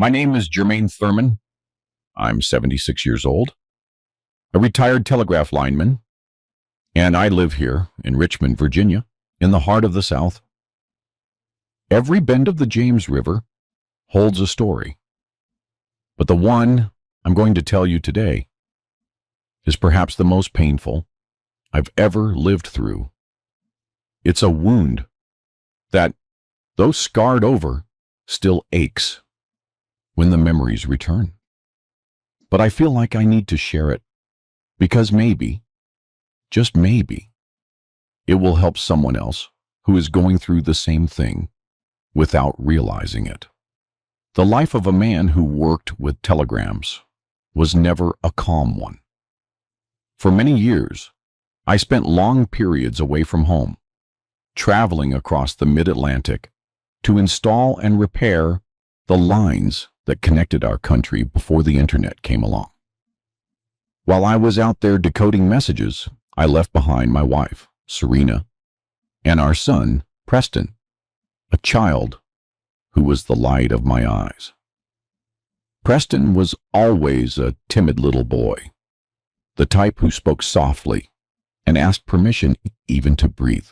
My name is Jermaine Thurman. I'm 76 years old, a retired telegraph lineman, and I live here in Richmond, Virginia, in the heart of the South. Every bend of the James River holds a story, but the one I'm going to tell you today is perhaps the most painful I've ever lived through. It's a wound that, though scarred over, still aches when the memories return. But I feel like I need to share it, because maybe, just maybe, it will help someone else who is going through the same thing without realizing it. The life of a man who worked with telegrams was never a calm one. For many years, I spent long periods away from home, traveling across the mid-Atlantic to install and repair the lines that connected our country before the internet came along. While I was out there decoding messages, I left behind my wife, Serena, and our son, Preston, a child who was the light of my eyes. Preston was always a timid little boy, the type who spoke softly and asked permission even to breathe.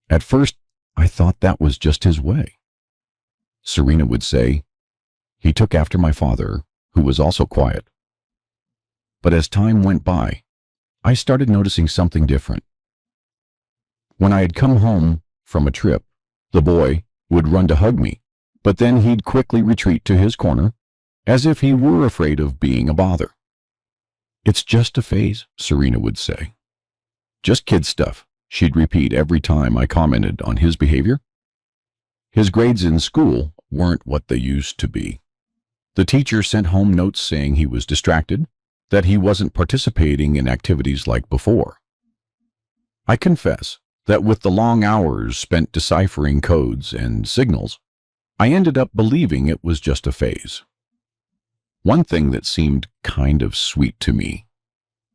At first, I thought that was just his way. Serena would say, "He took after my father, who was also quiet." But as time went by, I started noticing something different. When I had come home from a trip, the boy would run to hug me, but then he'd quickly retreat to his corner, as if he were afraid of being a bother. "It's just a phase," Serena would say. "Just kid stuff," she'd repeat every time I commented on his behavior. His grades in school weren't what they used to be. The teacher sent home notes saying he was distracted, that he wasn't participating in activities like before. I confess that with the long hours spent deciphering codes and signals, I ended up believing it was just a phase. One thing that seemed kind of sweet to me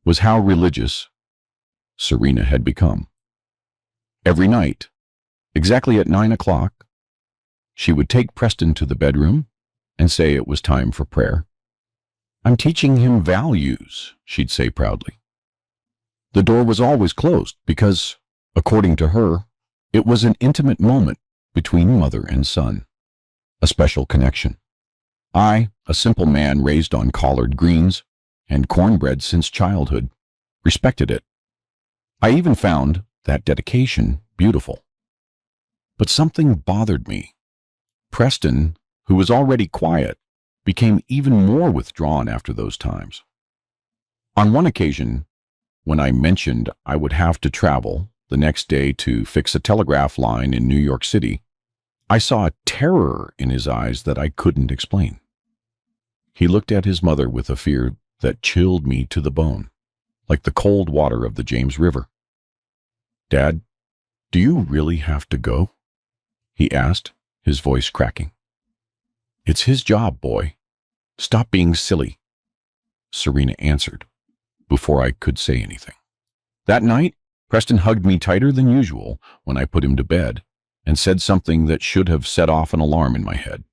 was how religious Serena had become. Every night, exactly at 9 o'clock, she would take Preston to the bedroom and say it was time for prayer. "I'm teaching him values," she'd say proudly. The door was always closed because, according to her, it was an intimate moment between mother and son, a special connection. I, a simple man raised on collard greens and cornbread since childhood, respected it. I even found that dedication beautiful. But something bothered me. Preston, who was already quiet, became even more withdrawn after those times. On one occasion, when I mentioned I would have to travel the next day to fix a telegraph line in New York City, I saw a terror in his eyes that I couldn't explain. He looked at his mother with a fear that chilled me to the bone, like the cold water of the James River. "Dad, do you really have to go?" he asked, his voice cracking. "It's his job, boy. Stop being silly," Serena answered, before I could say anything. That night, Preston hugged me tighter than usual when I put him to bed and said something that should have set off an alarm in my head.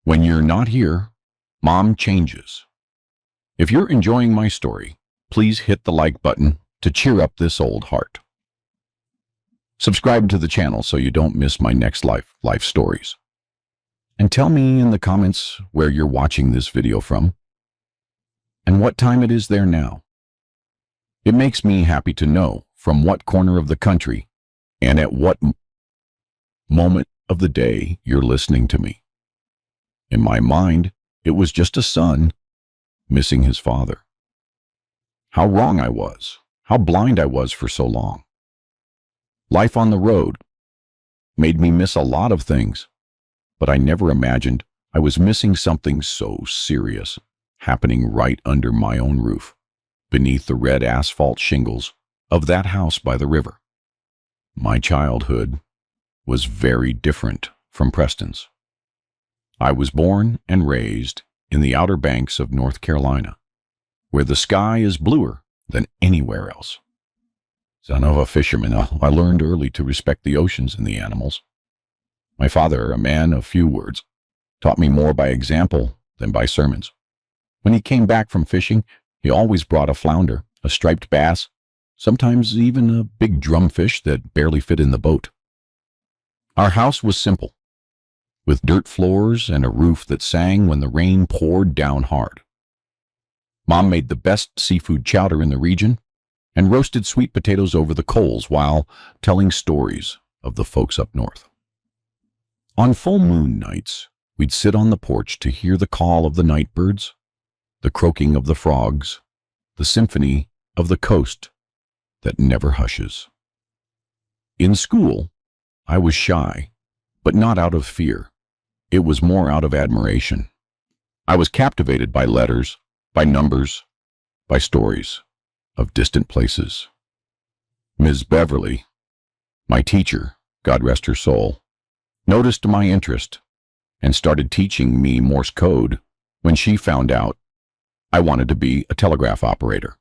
"When you're not here, Mom changes." If you're enjoying my story, please hit the like button to cheer up this old heart. Subscribe to the channel so you don't miss my next life stories. And tell me in the comments where you're watching this video from and what time it is there now. It makes me happy to know from what corner of the country and at what moment of the day you're listening to me. In my mind, it was just a son missing his father. How wrong I was, how blind I was for so long. Life on the road made me miss a lot of things, but I never imagined I was missing something so serious, happening right under my own roof, beneath the red asphalt shingles of that house by the river. My childhood was very different from Preston's. I was born and raised in the Outer Banks of North Carolina, where the sky is bluer than anywhere else. Son of a fisherman, I learned early to respect the oceans and the animals. My father, a man of few words, taught me more by example than by sermons. When he came back from fishing, he always brought a flounder, a striped bass, sometimes even a big drumfish that barely fit in the boat. Our house was simple, with dirt floors and a roof that sang when the rain poured down hard. Mom made the best seafood chowder in the region and roasted sweet potatoes over the coals while telling stories of the folks up north. On full moon nights, we'd sit on the porch to hear the call of the night birds, the croaking of the frogs, the symphony of the coast that never hushes. In school, I was shy, but not out of fear. It was more out of admiration. I was captivated by letters, by numbers, by stories of distant places. Ms. Beverly, my teacher, God rest her soul, noticed my interest and started teaching me Morse code when she found out I wanted to be a telegraph operator.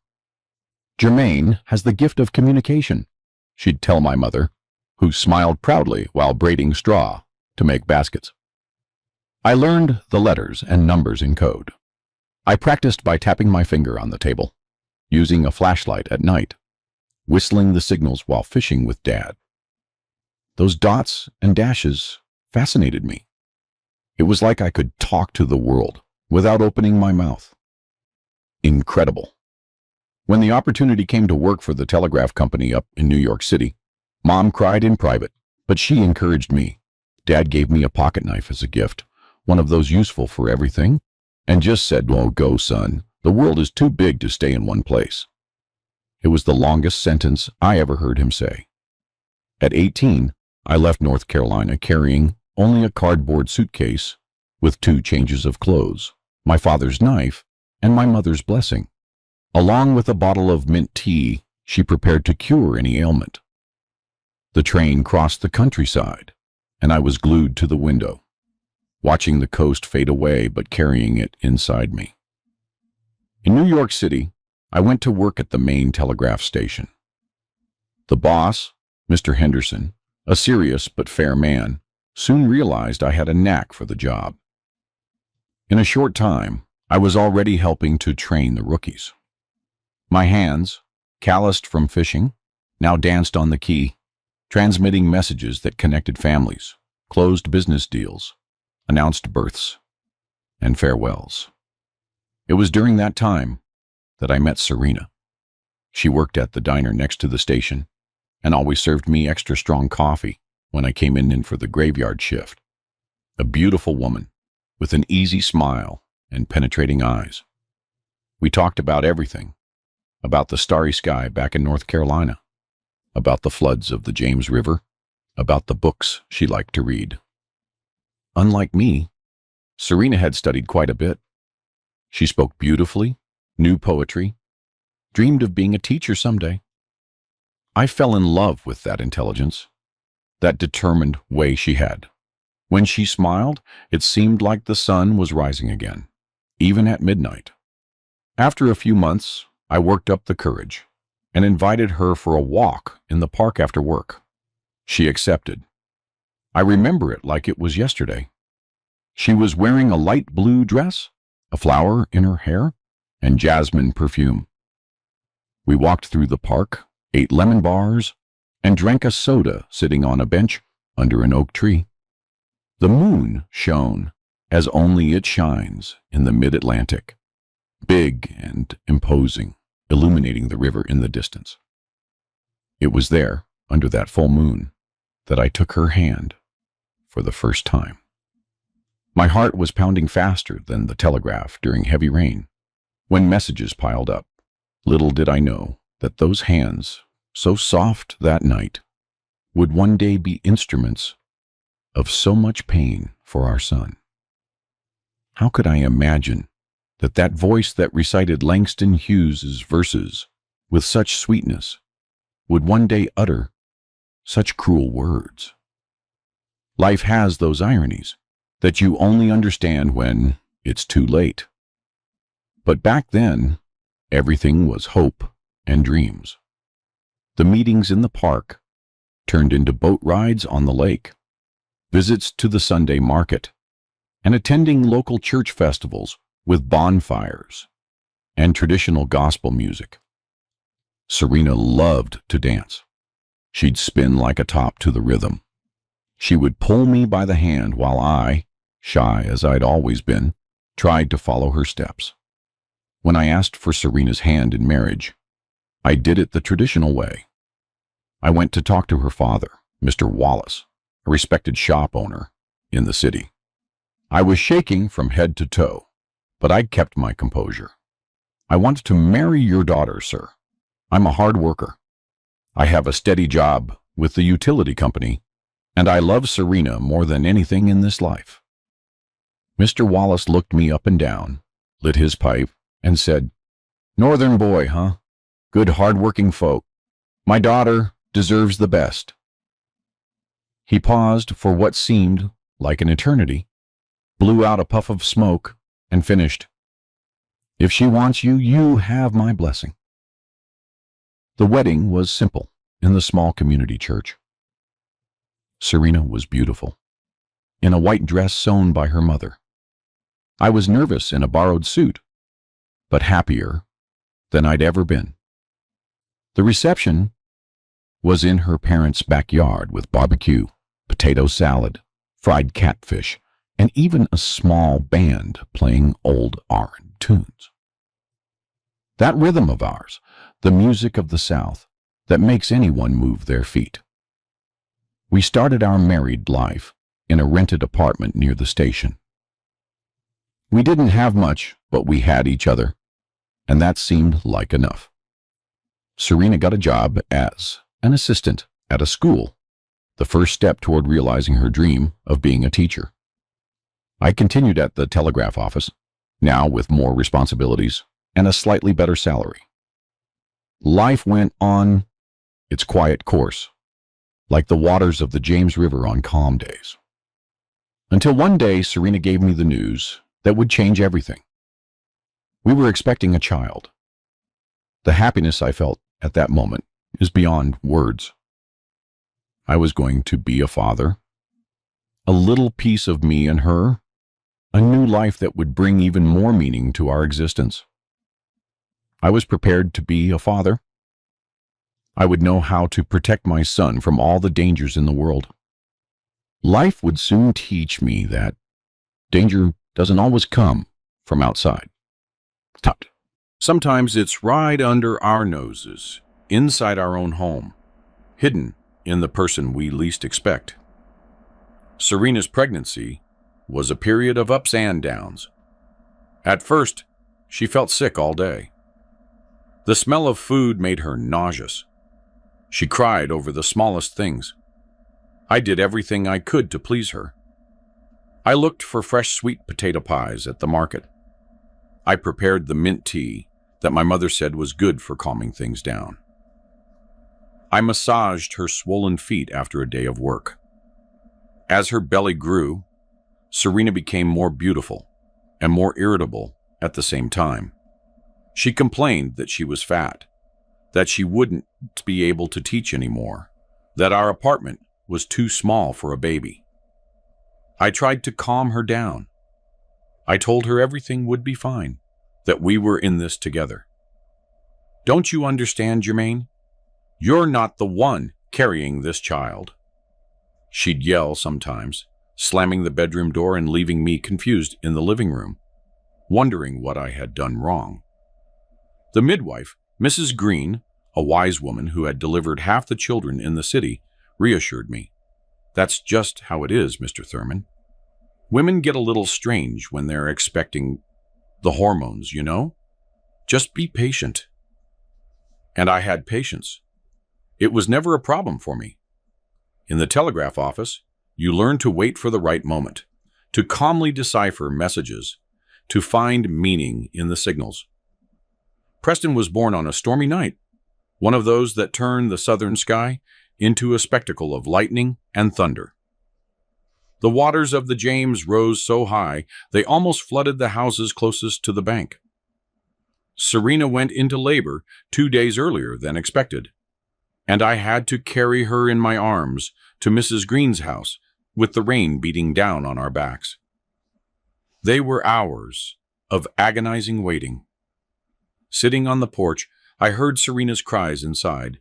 Germaine has the gift of communication, she'd tell my mother, who smiled proudly while braiding straw to make baskets. I learned the letters and numbers in code. I practiced by tapping my finger on the table, using a flashlight at night, whistling the signals while fishing with Dad. Those dots and dashes fascinated me. It was like I could talk to the world without opening my mouth. Incredible. When the opportunity came to work for the telegraph company up in New York City, Mom cried in private, but she encouraged me. Dad gave me a pocket knife as a gift, one of those useful for everything, and just said, "Oh, go, son. The world is too big to stay in one place." It was the longest sentence I ever heard him say. At 18, I left North Carolina carrying only a cardboard suitcase with 2 changes of clothes, my father's knife, and my mother's blessing, along with a bottle of mint tea she prepared to cure any ailment. The train crossed the countryside, and I was glued to the window, watching the coast fade away but carrying it inside me. In New York City, I went to work at the main telegraph station. The boss, Mr. Henderson, a serious but fair man, soon realized I had a knack for the job. In a short time, I was already helping to train the rookies. My hands, calloused from fishing, now danced on the key, transmitting messages that connected families, closed business deals, announced births, and farewells. It was during that time that I met Serena. She worked at the diner next to the station and always served me extra strong coffee when I came in for the graveyard shift. A beautiful woman with an easy smile and penetrating eyes. We talked about everything, about the starry sky back in North Carolina, about the floods of the James River, about the books she liked to read. Unlike me, Serena had studied quite a bit. She spoke beautifully, knew poetry, dreamed of being a teacher someday. I fell in love with that intelligence, that determined way she had. When she smiled, it seemed like the sun was rising again, even at midnight. After a few months, I worked up the courage and invited her for a walk in the park after work. She accepted. I remember it like it was yesterday. She was wearing a light blue dress, a flower in her hair, and jasmine perfume. We walked through the park, ate lemon bars, and drank a soda sitting on a bench under an oak tree. The moon shone as only it shines in the mid-Atlantic, big and imposing, illuminating the river in the distance. It was there, under that full moon, that I took her hand for the first time. My heart was pounding faster than the telegraph during heavy rain, when messages piled up. Little did I know that those hands, so soft that night, would one day be instruments of so much pain for our son. How could I imagine that that voice that recited Langston Hughes's verses with such sweetness would one day utter such cruel words? Life has those ironies that you only understand when it's too late. But back then, everything was hope and dreams. The meetings in the park turned into boat rides on the lake, visits to the Sunday market, and attending local church festivals with bonfires and traditional gospel music. Serena loved to dance. She'd spin like a top to the rhythm. She would pull me by the hand while I, shy as I'd always been, tried to follow her steps. When I asked for Serena's hand in marriage, I did it the traditional way. I went to talk to her father, Mr. Wallace, a respected shop owner in the city. I was shaking from head to toe, but I kept my composure. I want to marry your daughter, sir. I'm a hard worker. I have a steady job with the utility company, and I love Serena more than anything in this life. Mr. Wallace looked me up and down, lit his pipe, and said, "Northern boy, huh? Good hard-working folk. My daughter deserves the best." He paused for what seemed like an eternity, blew out a puff of smoke, and finished, "If she wants you, you have my blessing." The wedding was simple in the small community church. Serena was beautiful, in a white dress sewn by her mother. I was nervous in a borrowed suit, but happier than I'd ever been. The reception was in her parents' backyard with barbecue, potato salad, fried catfish, and even a small band playing old R&B tunes. That rhythm of ours, the music of the South, that makes anyone move their feet. We started our married life in a rented apartment near the station. We didn't have much, but we had each other, and that seemed like enough. Serena got a job as an assistant at a school, the first step toward realizing her dream of being a teacher. I continued at the telegraph office, now with more responsibilities and a slightly better salary. Life went on its quiet course, like the waters of the James River on calm days. Until one day, Serena gave me the news that would change everything. We were expecting a child. The happiness I felt at that moment is beyond words. I was going to be a father, a little piece of me and her, a new life that would bring even more meaning to our existence. I was prepared to be a father. I would know how to protect my son from all the dangers in the world. Life would soon teach me that danger doesn't always come from outside. Tut. Sometimes it's right under our noses, inside our own home, hidden in the person we least expect. Serena's pregnancy was a period of ups and downs. At first, she felt sick all day. The smell of food made her nauseous. She cried over the smallest things. I did everything I could to please her. I looked for fresh sweet potato pies at the market. I prepared the mint tea that my mother said was good for calming things down. I massaged her swollen feet after a day of work. As her belly grew, Serena became more beautiful and more irritable at the same time. She complained that she was fat, that she wouldn't be able to teach anymore, that our apartment was too small for a baby. I tried to calm her down. I told her everything would be fine, that we were in this together. Don't you understand, Jermaine? You're not the one carrying this child. She'd yell sometimes, slamming the bedroom door and leaving me confused in the living room, wondering what I had done wrong. The midwife, Mrs. Green, a wise woman who had delivered half the children in the city, reassured me. That's just how it is, Mr. Thurman. Women get a little strange when they're expecting the hormones, you know? Just be patient. And I had patience. It was never a problem for me. In the telegraph office, you learn to wait for the right moment, to calmly decipher messages, to find meaning in the signals. Preston was born on a stormy night, one of those that turn the southern sky into a spectacle of lightning and thunder. The waters of the James rose so high they almost flooded the houses closest to the bank. Serena went into labor 2 days earlier than expected, and I had to carry her in my arms to Mrs. Green's house with the rain beating down on our backs. They were hours of agonizing waiting. Sitting on the porch, I heard Serena's cries inside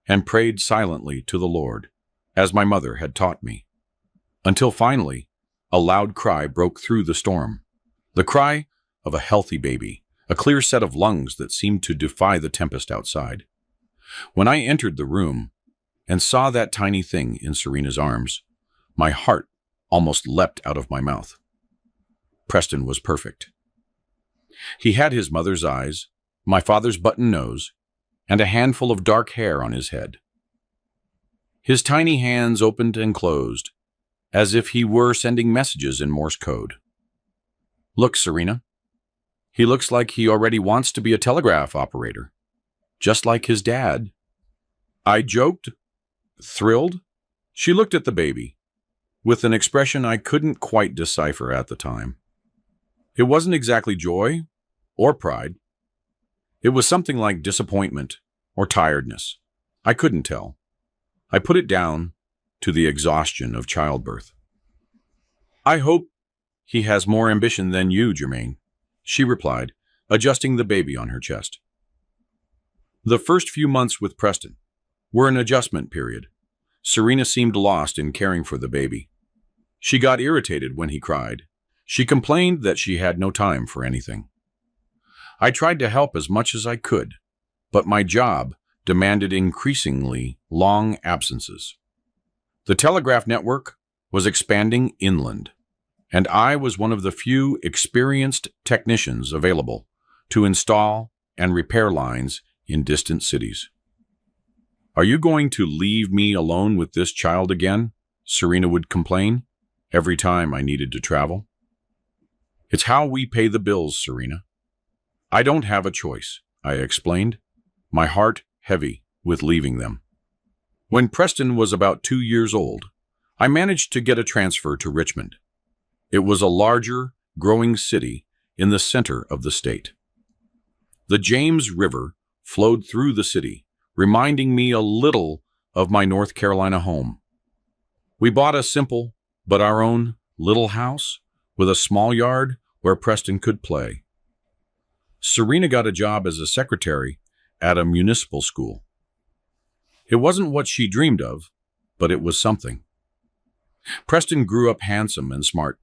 and prayed silently to the Lord, as my mother had taught me, until finally a loud cry broke through the storm. The cry of a healthy baby, a clear set of lungs that seemed to defy the tempest outside. When I entered the room and saw that tiny thing in Serena's arms, my heart almost leapt out of my mouth. Preston was perfect. He had his mother's eyes, my father's button nose, and a handful of dark hair on his head. His tiny hands opened and closed, as if he were sending messages in Morse code. "Look, Serena. He looks like he already wants to be a telegraph operator, just like his dad." I joked, thrilled. She looked at the baby, with an expression I couldn't quite decipher at the time. It wasn't exactly joy or pride. It was something like disappointment or tiredness. I couldn't tell. I put it down to the exhaustion of childbirth. "I hope he has more ambition than you, Jermaine," she replied, adjusting the baby on her chest. The first few months with Preston were an adjustment period. Serena seemed lost in caring for the baby. She got irritated when he cried. She complained that she had no time for anything. I tried to help as much as I could, but my job demanded increasingly long absences. The telegraph network was expanding inland, and I was one of the few experienced technicians available to install and repair lines in distant cities. "Are you going to leave me alone with this child again?" Serena would complain every time I needed to travel. "It's how we pay the bills, Serena." "I don't have a choice," I explained, my heart heavy with leaving them. When Preston was about 2 years old, I managed to get a transfer to Richmond. It was a larger, growing city in the center of the state. The James River flowed through the city, reminding me a little of my North Carolina home. We bought a simple, but our own, little house with a small yard where Preston could play. Serena got a job as a secretary at a municipal school. It wasn't what she dreamed of, but it was something. Preston grew up handsome and smart.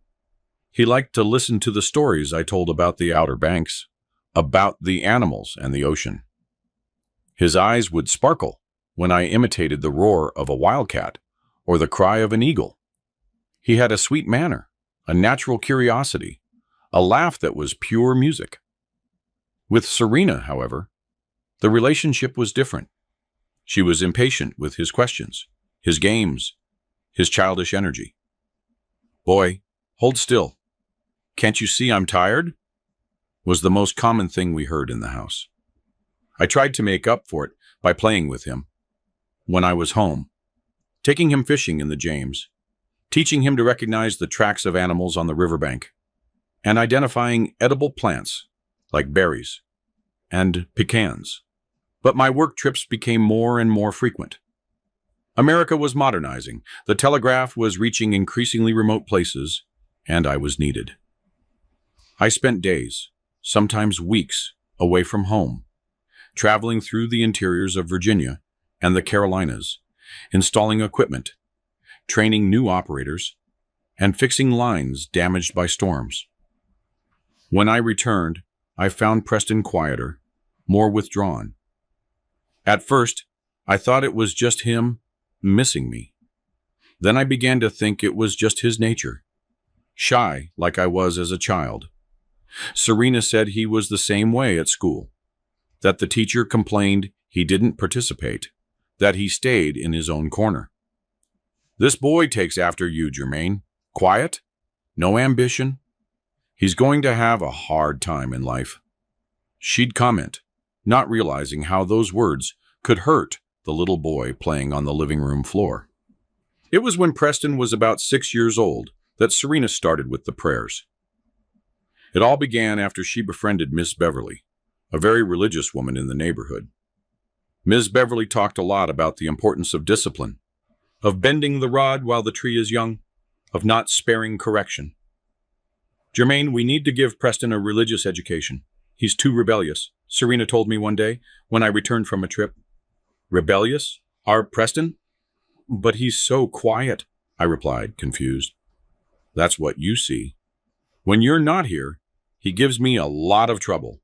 He liked to listen to the stories I told about the Outer Banks, about the animals and the ocean. His eyes would sparkle when I imitated the roar of a wildcat or the cry of an eagle. He had a sweet manner, a natural curiosity, a laugh that was pure music. With Serena, however, the relationship was different. She was impatient with his questions, his games, his childish energy. "Boy, hold still. Can't you see I'm tired?" was the most common thing we heard in the house. I tried to make up for it by playing with him when I was home, taking him fishing in the James, teaching him to recognize the tracks of animals on the riverbank, and identifying edible plants like berries and pecans. But my work trips became more and more frequent. America was modernizing, the telegraph was reaching increasingly remote places, and I was needed. I spent days, sometimes weeks, away from home, traveling through the interiors of Virginia and the Carolinas, installing equipment, training new operators, and fixing lines damaged by storms. When I returned, I found Preston quieter, more withdrawn. At first, I thought it was just him missing me. Then I began to think it was just his nature, shy like I was as a child. Serena said he was the same way at school, that the teacher complained he didn't participate, that he stayed in his own corner. "This boy takes after you, Jermaine. Quiet, no ambition. He's going to have a hard time in life," she'd comment, not realizing how those words could hurt the little boy playing on the living room floor. It was when Preston was about 6 years old that Serena started with the prayers. It all began after she befriended Miss Beverly, a very religious woman in the neighborhood. Ms. Beverly talked a lot about the importance of discipline, of bending the rod while the tree is young, of not sparing correction. Jermaine, we need to give Preston a religious education. He's too rebellious, Serena told me one day when I returned from a trip. Rebellious? Our Preston? But he's so quiet, I replied, confused. That's what you see. When you're not here, he gives me a lot of trouble.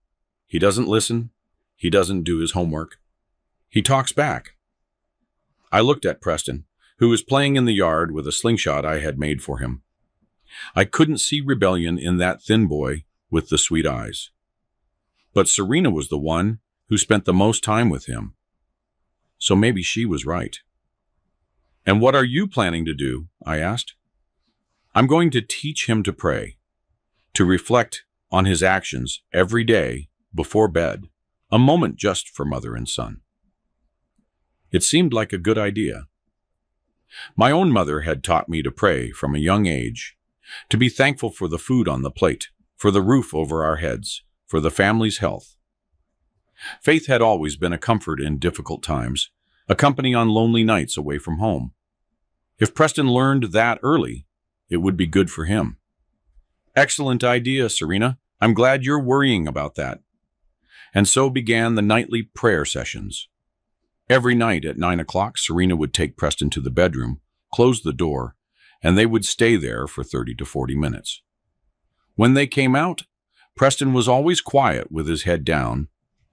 He doesn't listen. He doesn't do his homework. He talks back. I looked at Preston, who was playing in the yard with a slingshot I had made for him. I couldn't see rebellion in that thin boy with the sweet eyes. But Serena was the one who spent the most time with him. So maybe she was right. And what are you planning to do? I asked. I'm going to teach him to pray, to reflect on his actions every day before bed, a moment just for mother and son. It seemed like a good idea. My own mother had taught me to pray from a young age, to be thankful for the food on the plate, for the roof over our heads, for the family's health. Faith had always been a comfort in difficult times, a company on lonely nights away from home. If Preston learned that early, it would be good for him. Excellent idea, Serena. I'm glad you're worrying about that. And so began the nightly prayer sessions. Every night at 9 o'clock, Serena would take Preston to the bedroom, close the door, and they would stay there for 30 to 40 minutes. When they came out, Preston was always quiet with his head down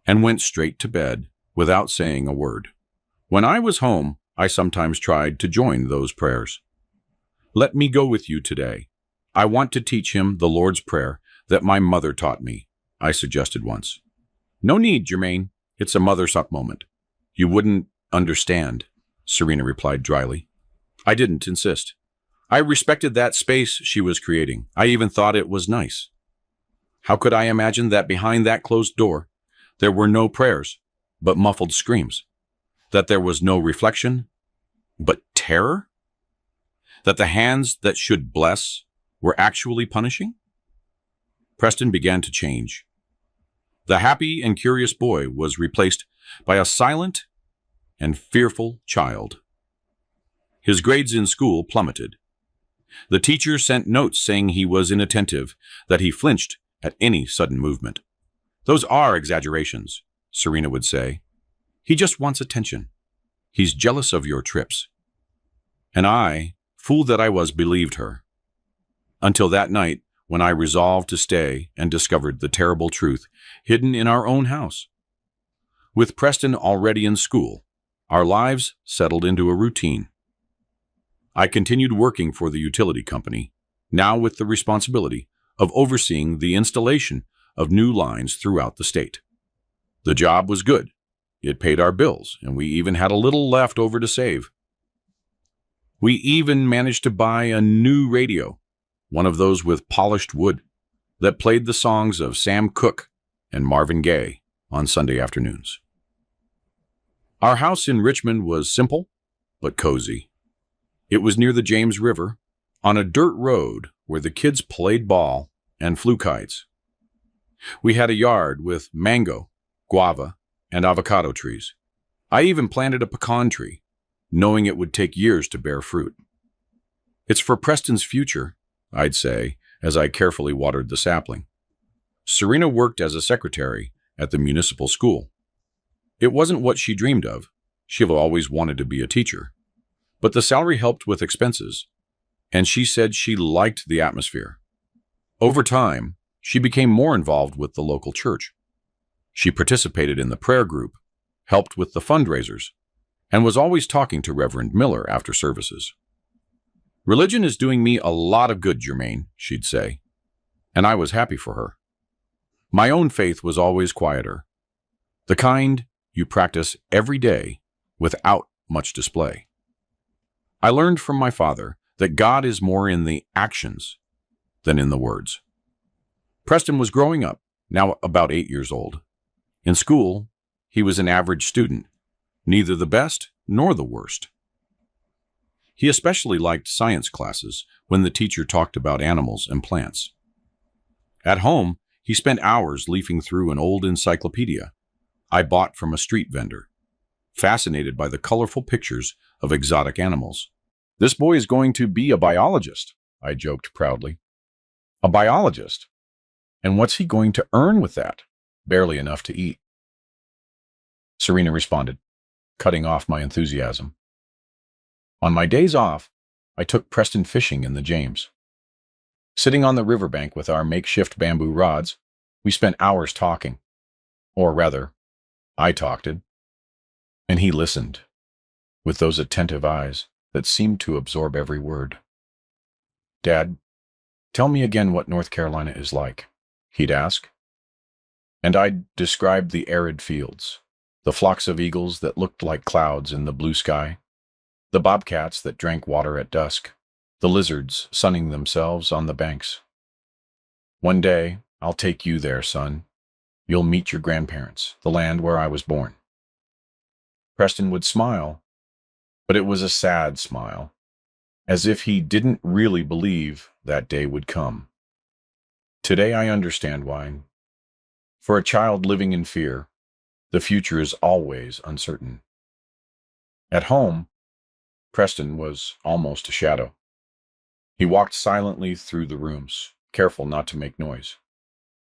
and went straight to bed without saying a word. When I was home, I sometimes tried to join those prayers. Let me go with you today. I want to teach him the Lord's Prayer that my mother taught me, I suggested once. No need, Jermaine. It's a mother-suck moment. You wouldn't understand, Serena replied dryly. I didn't insist. I respected that space she was creating. I even thought it was nice. How could I imagine that behind that closed door, there were no prayers, but muffled screams? That there was no reflection, but terror? That the hands that should bless were actually punishing? Preston began to change. The happy and curious boy was replaced by a silent and fearful child. His grades in school plummeted. The teacher sent notes saying he was inattentive, that he flinched at any sudden movement. Those are exaggerations, Serena would say. He just wants attention. He's jealous of your trips. And I, fool that I was, believed her. Until that night when I resolved to stay and discovered the terrible truth hidden in our own house. With Preston already in school, our lives settled into a routine. I continued working for the utility company, now with the responsibility of overseeing the installation of new lines throughout the state. The job was good. It paid our bills, and we even had a little left over to save. We even managed to buy a new radio, one of those with polished wood, that played the songs of Sam Cooke and Marvin Gaye on Sunday afternoons. Our house in Richmond was simple, but cozy. It was near the James River, on a dirt road where the kids played ball and flew kites. We had a yard with mango, guava, and avocado trees. I even planted a pecan tree, knowing it would take years to bear fruit. It's for Preston's future, I'd say, as I carefully watered the sapling. Serena worked as a secretary at the municipal school. It wasn't what she dreamed of. She always wanted to be a teacher. But the salary helped with expenses, and she said she liked the atmosphere. Over time, she became more involved with the local church. She participated in the prayer group, helped with the fundraisers, and was always talking to Reverend Miller after services. Religion is doing me a lot of good, Jermaine, she'd say, and I was happy for her. My own faith was always quieter, the kind you practice every day without much display. I learned from my father that God is more in the actions than in the words. Preston was growing up, now about 8 years old. In school, he was an average student, neither the best nor the worst. He especially liked science classes when the teacher talked about animals and plants. At home, he spent hours leafing through an old encyclopedia I bought from a street vendor, fascinated by the colorful pictures of exotic animals. This boy is going to be a biologist, I joked proudly. A biologist. And what's he going to earn with that? Barely enough to eat. Serena responded, cutting off my enthusiasm. On my days off, I took Preston fishing in the James. Sitting on the riverbank with our makeshift bamboo rods, we spent hours talking. Or rather, I talked, and he listened, with those attentive eyes that seemed to absorb every word. "Dad, tell me again what North Carolina is like," he'd ask. And I'd describe the arid fields, the flocks of eagles that looked like clouds in the blue sky, the bobcats that drank water at dusk, the lizards sunning themselves on the banks. "One day, I'll take you there, son. You'll meet your grandparents, the land where I was born." Preston would smile, but it was a sad smile, as if he didn't really believe that day would come. Today I understand why. For a child living in fear, the future is always uncertain. At home, Preston was almost a shadow. He walked silently through the rooms, careful not to make noise.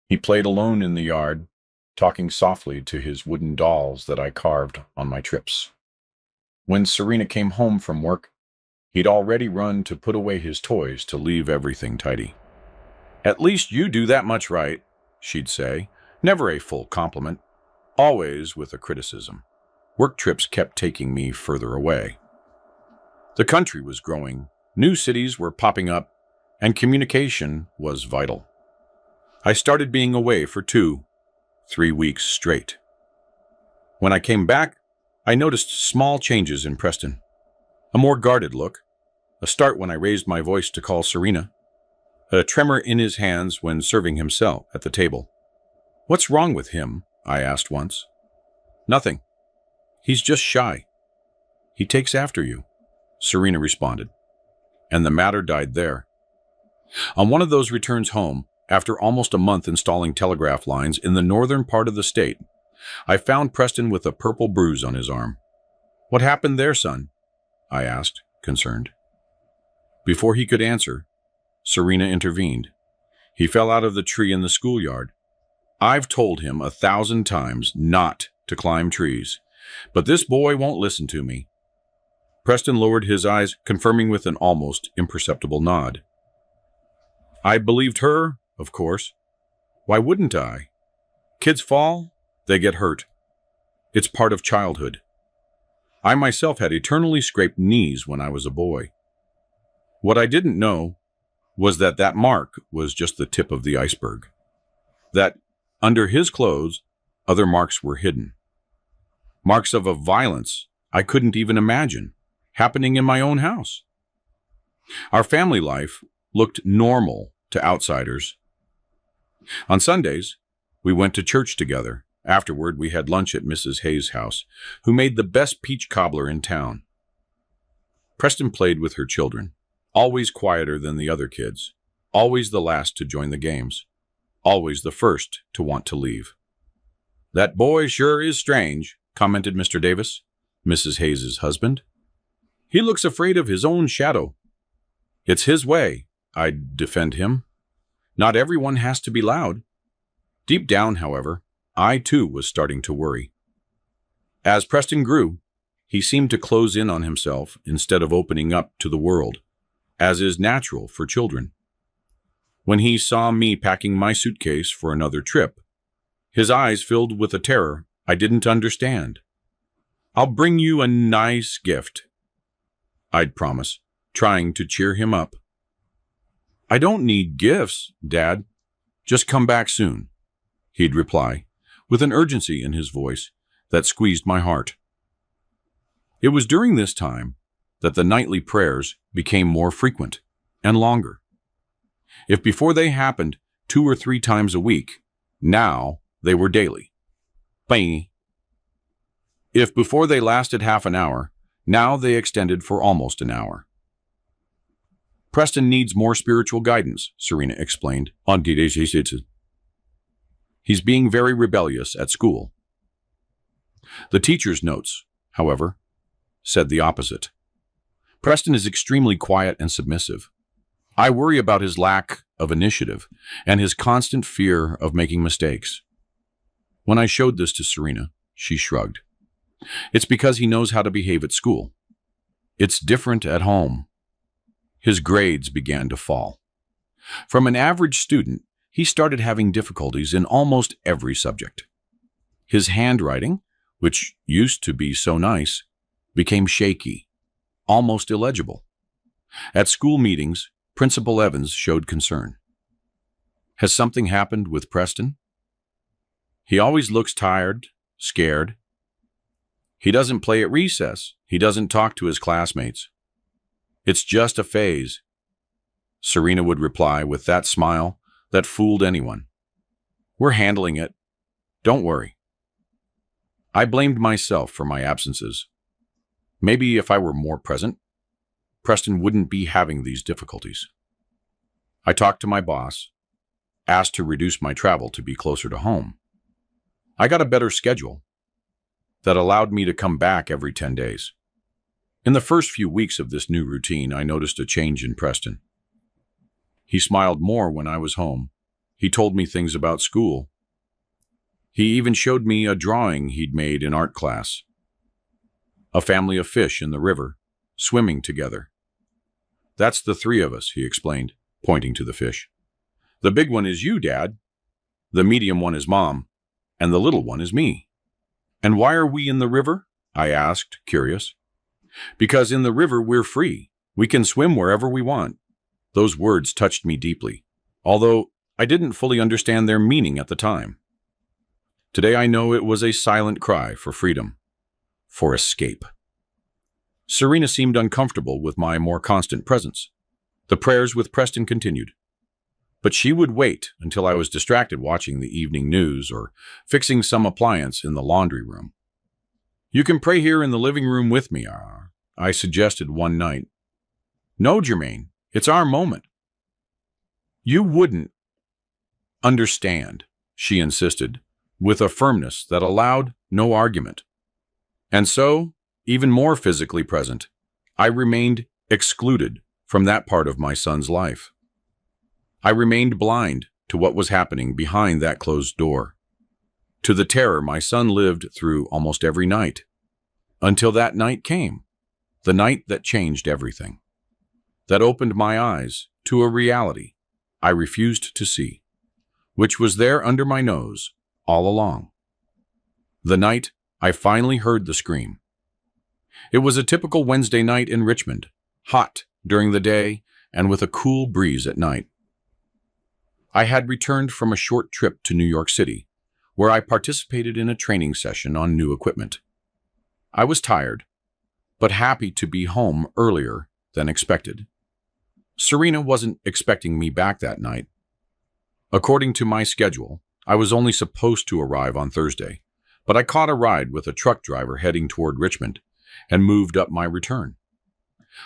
He played alone in the yard, talking softly to his wooden dolls that I carved on my trips. When Serena came home from work, he'd already run to put away his toys to leave everything tidy. "At least you do that much right," she'd say, never a full compliment, always with a criticism. Work trips kept taking me further away. The country was growing, new cities were popping up, and communication was vital. I started being away for 2-3 weeks straight. When I came back, I noticed small changes in Preston. A more guarded look, a start when I raised my voice to call Serena, a tremor in his hands when serving himself at the table. "What's wrong with him?" I asked once. "Nothing. He's just shy. He takes after you," Serena responded. And the matter died there. On one of those returns home, after almost a month installing telegraph lines in the northern part of the state, I found Preston with a purple bruise on his arm. "What happened there, son?" I asked, concerned. Before he could answer, Serena intervened. "He fell out of the tree in the schoolyard. I've told him 1,000 times not to climb trees, but this boy won't listen to me." Preston lowered his eyes, confirming with an almost imperceptible nod. I believed her, of course. Why wouldn't I? Kids fall, they get hurt. It's part of childhood. I myself had eternally scraped knees when I was a boy. What I didn't know was that mark was just the tip of the iceberg. That under his clothes, other marks were hidden. Marks of a violence I couldn't even imagine, happening in my own house. Our family life looked normal to outsiders. On Sundays, we went to church together. Afterward, we had lunch at Mrs. Hayes' house, who made the best peach cobbler in town. Preston played with her children, always quieter than the other kids, always the last to join the games, always the first to want to leave. "That boy sure is strange," commented Mr. Davis, Mrs. Hayes' husband. "He looks afraid of his own shadow." "It's his way," I'd defend him. "Not everyone has to be loud." Deep down, however, I too was starting to worry. As Preston grew, he seemed to close in on himself instead of opening up to the world, as is natural for children. When he saw me packing my suitcase for another trip, his eyes filled with a terror I didn't understand. "I'll bring you a nice gift," I'd promise, trying to cheer him up. "I don't need gifts, Dad. Just come back soon," he'd reply, with an urgency in his voice that squeezed my heart. It was during this time that the nightly prayers became more frequent and longer. If before they happened 2 or 3 times a week, now they were daily. Bang. If before they lasted half an hour, now they extended for almost an hour. "Preston needs more spiritual guidance," Serena explained. "He's being very rebellious at school." The teacher's notes, however, said the opposite. "Preston is extremely quiet and submissive. I worry about his lack of initiative and his constant fear of making mistakes. When I showed this to Serena, she shrugged. It's because he knows how to behave at school. It's different at home. His grades began to fall. From an average student, he started having difficulties in almost every subject. His handwriting, which used to be so nice, became shaky, almost illegible. At school meetings, Principal Evans showed concern. Has something happened with Preston? He always looks tired, scared. He doesn't play at recess. He doesn't talk to his classmates. It's just a phase, Serena would reply with that smile that fooled anyone. We're handling it. Don't worry. I blamed myself for my absences. Maybe if I were more present, Preston wouldn't be having these difficulties. I talked to my boss, asked to reduce my travel to be closer to home. I got a better schedule that allowed me to come back every 10 days. In the first few weeks of this new routine, I noticed a change in Preston. He smiled more when I was home. He told me things about school. He even showed me a drawing he'd made in art class. A family of fish in the river, swimming together. That's the three of us, he explained, pointing to the fish. The big one is you, Dad. The medium one is Mom. And the little one is me. And why are we in the river? I asked, curious. Because in the river we're free. We can swim wherever we want. Those words touched me deeply, although I didn't fully understand their meaning at the time. Today I know it was a silent cry for freedom, for escape. Serena seemed uncomfortable with my more constant presence. The prayers with Preston continued. But she would wait until I was distracted watching the evening news or fixing some appliance in the laundry room. You can pray here in the living room with me, I suggested one night. No, Jermaine, it's our moment. You wouldn't understand, she insisted, with a firmness that allowed no argument. And so, even more physically present, I remained excluded from that part of my son's life. I remained blind to what was happening behind that closed door, to the terror my son lived through almost every night, until that night came, the night that changed everything, that opened my eyes to a reality I refused to see, which was there under my nose all along. The night I finally heard the scream. It was a typical Wednesday night in Richmond, hot during the day and with a cool breeze at night. I had returned from a short trip to New York City, where I participated in a training session on new equipment. I was tired, but happy to be home earlier than expected. Serena wasn't expecting me back that night. According to my schedule, I was only supposed to arrive on Thursday, but I caught a ride with a truck driver heading toward Richmond and moved up my return.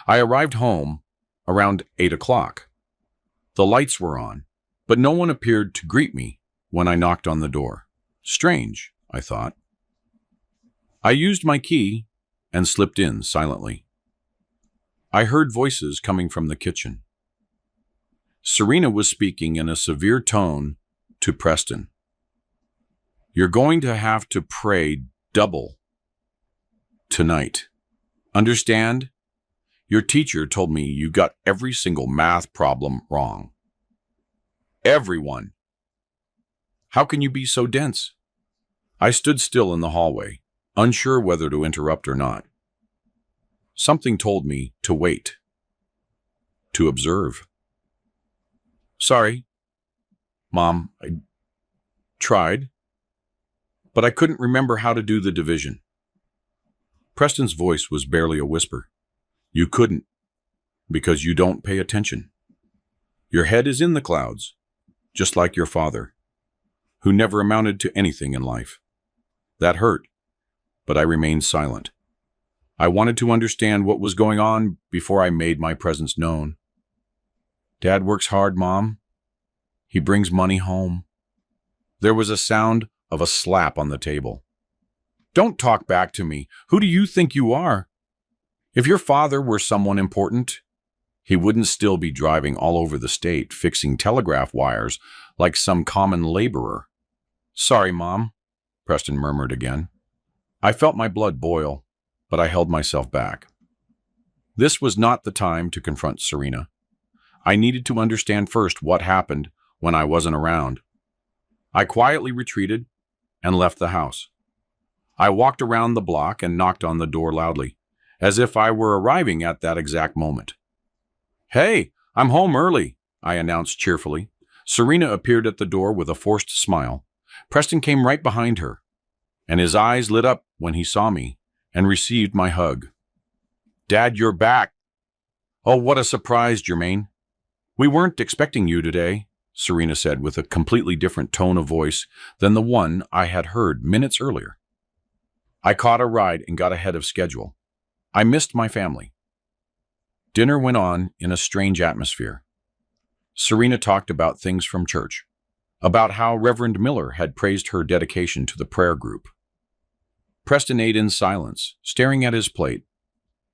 I arrived home around 8 o'clock. The lights were on, but no one appeared to greet me when I knocked on the door. Strange, I thought. I used my key and slipped in silently. I heard voices coming from the kitchen. Serena was speaking in a severe tone to Preston. You're going to have to pray double tonight. Understand? Your teacher told me you got every single math problem wrong. Everyone. How can you be so dense? I stood still in the hallway, unsure whether to interrupt or not. Something told me to wait, to observe. Sorry, Mom, I tried, but I couldn't remember how to do the division. Preston's voice was barely a whisper. You couldn't, because you don't pay attention. Your head is in the clouds, just like your father, who never amounted to anything in life. That hurt, but I remained silent. I wanted to understand what was going on before I made my presence known. Dad works hard, Mom. He brings money home. There was a sound of a slap on the table. Don't talk back to me. Who do you think you are? If your father were someone important, He wouldn't still be driving all over the state fixing telegraph wires like some common laborer. "Sorry, Mom," Preston murmured again. I felt my blood boil, but I held myself back. This was not the time to confront Serena. I needed to understand first what happened when I wasn't around. I quietly retreated and left the house. I walked around the block and knocked on the door loudly, as if I were arriving at that exact moment. "Hey, I'm home early," I announced cheerfully. Serena appeared at the door with a forced smile. Preston came right behind her, and his eyes lit up when he saw me and received my hug. "Dad, you're back." "Oh, what a surprise, Jermaine. We weren't expecting you today," Serena said with a completely different tone of voice than the one I had heard minutes earlier. I caught a ride and got ahead of schedule. I missed my family. Dinner went on in a strange atmosphere. Serena talked about things from church, about how Reverend Miller had praised her dedication to the prayer group. Preston ate in silence, staring at his plate.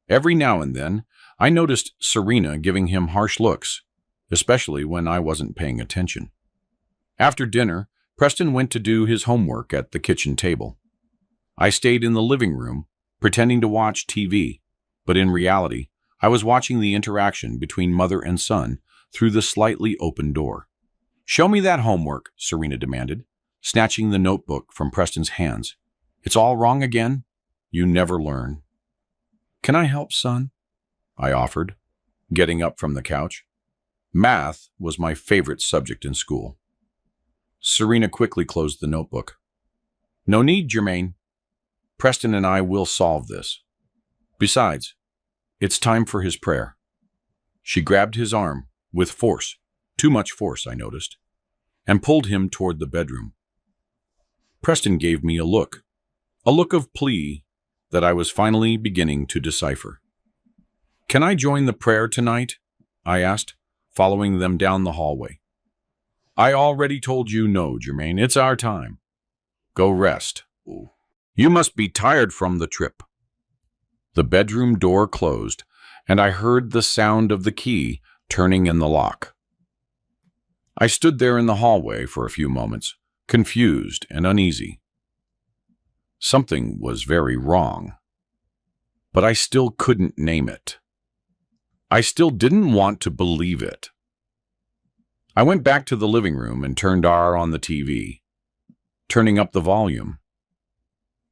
Every now and then, I noticed Serena giving him harsh looks, especially when I wasn't paying attention. After dinner, Preston went to do his homework at the kitchen table. I stayed in the living room, pretending to watch TV, but in reality, I was watching the interaction between mother and son through the slightly open door. "Show me that homework," Serena demanded, snatching the notebook from Preston's hands. "It's all wrong again. You never learn." "Can I help, son?" I offered, getting up from the couch. Math was my favorite subject in school. Serena quickly closed the notebook. "No need, Jermaine. Preston and I will solve this. Besides, it's time for his prayer." She grabbed his arm with force, too much force, I noticed, and pulled him toward the bedroom. Preston gave me a look of plea that I was finally beginning to decipher. "Can I join the prayer tonight?" I asked, following them down the hallway. "I already told you no, Jermaine. It's our time. Go rest. You must be tired from the trip." The bedroom door closed, and I heard the sound of the key turning in the lock. I stood there in the hallway for a few moments, confused and uneasy. Something was very wrong, but I still couldn't name it. I still didn't want to believe it. I went back to the living room and turned on the TV, turning up the volume.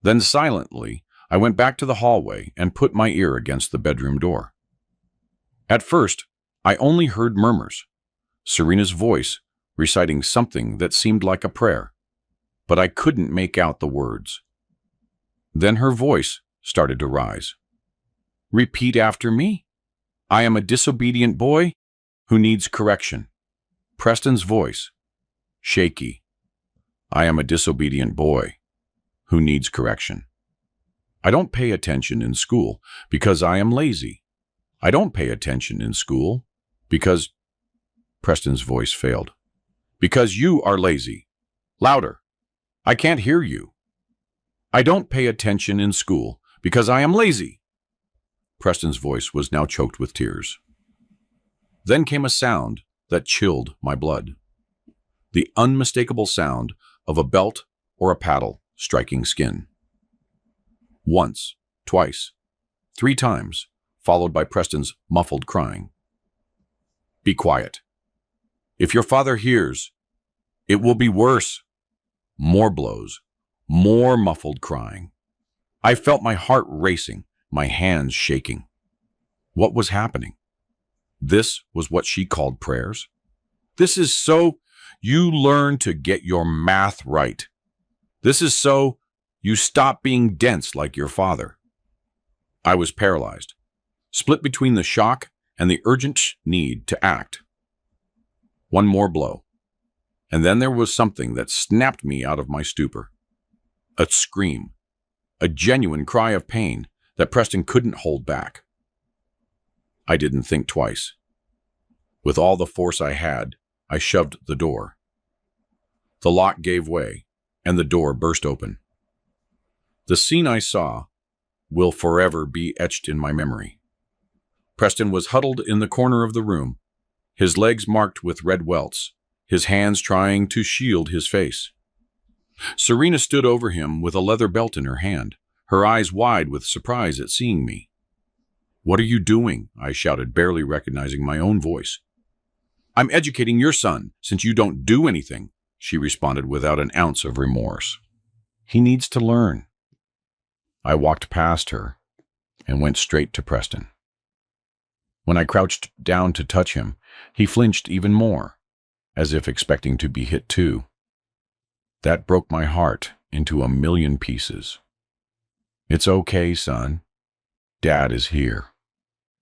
Then silently, I went back to the hallway and put my ear against the bedroom door. At first, I only heard murmurs, Serena's voice reciting something that seemed like a prayer, but I couldn't make out the words. Then her voice started to rise. "Repeat after me. I am a disobedient boy who needs correction." Preston's voice, shaky. "I am a disobedient boy who needs correction. I don't pay attention in school because I am lazy. I don't pay attention in school because—" Preston's voice failed. "Because you are lazy. Louder. I can't hear you. I don't pay attention in school because I am lazy." Preston's voice was now choked with tears. Then came a sound that chilled my blood. The unmistakable sound of a belt or a paddle striking skin. Once, twice, 3 times, followed by Preston's muffled crying. "Be quiet. If your father hears, it will be worse." More blows, more muffled crying. I felt my heart racing, my hands shaking. What was happening? This was what she called prayers? This is so you learn to get your math right. This is so you stop being dense like your father. I was paralyzed, split between the shock and the urgent need to act. One more blow, and then there was something that snapped me out of my stupor. A scream, a genuine cry of pain that Preston couldn't hold back. I didn't think twice. With all the force I had, I shoved the door. The lock gave way, and the door burst open. The scene I saw will forever be etched in my memory. Preston was huddled in the corner of the room, his legs marked with red welts, his hands trying to shield his face. Serena stood over him with a leather belt in her hand, her eyes wide with surprise at seeing me. "What are you doing?" I shouted, barely recognizing my own voice. "I'm educating your son, since you don't do anything," she responded without an ounce of remorse. "He needs to learn." I walked past her and went straight to Preston. When I crouched down to touch him, he flinched even more, as if expecting to be hit too. That broke my heart into a million pieces. "It's okay, son. Dad is here.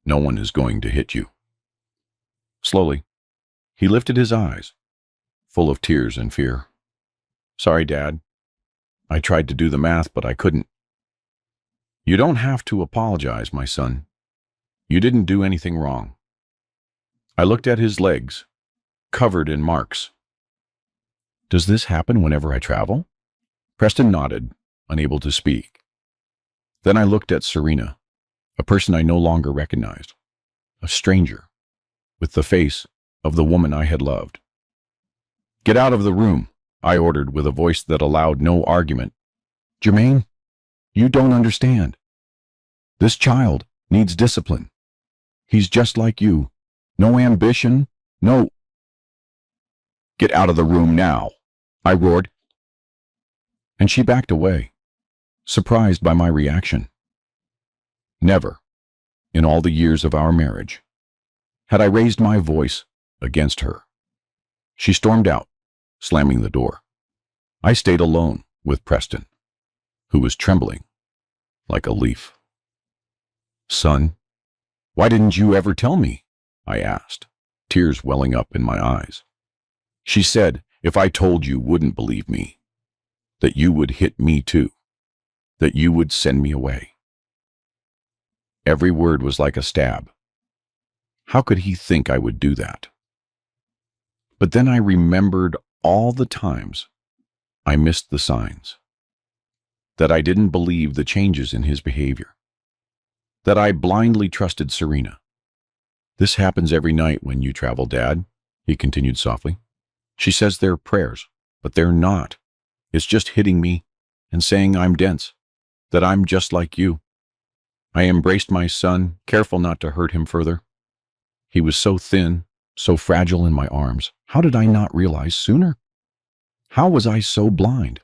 No one is going to hit you." Slowly, he lifted his eyes, full of tears and fear. "Sorry, Dad. I tried to do the math, but I couldn't." "You don't have to apologize, my son. You didn't do anything wrong." I looked at his legs, covered in marks. "Does this happen whenever I travel?" Preston nodded, unable to speak. Then I looked at Serena, a person I no longer recognized, a stranger, with the face of the woman I had loved. "Get out of the room," I ordered with a voice that allowed no argument. "Jermaine, you don't understand. This child needs discipline. He's just like you. No ambition, no—" "Get out of the room now," I roared. And she backed away, surprised by my reaction. Never, in all the years of our marriage, had I raised my voice against her. She stormed out, slamming the door. I stayed alone with Preston, who was trembling like a leaf. "Son, why didn't you ever tell me?" I asked, tears welling up in my eyes. She said if I told you wouldn't believe me, that you would hit me too, that you would send me away. Every word was like a stab. How could he think I would do that? But then I remembered all the times I missed the signs, that I didn't believe the changes in his behavior, that I blindly trusted Serena. "This happens every night when you travel, Dad," he continued softly. "She says they're prayers, but they're not. It's just hitting me and saying I'm dense, that I'm just like you." I embraced my son, careful not to hurt him further. He was so thin, so fragile in my arms. How did I not realize sooner? How was I so blind?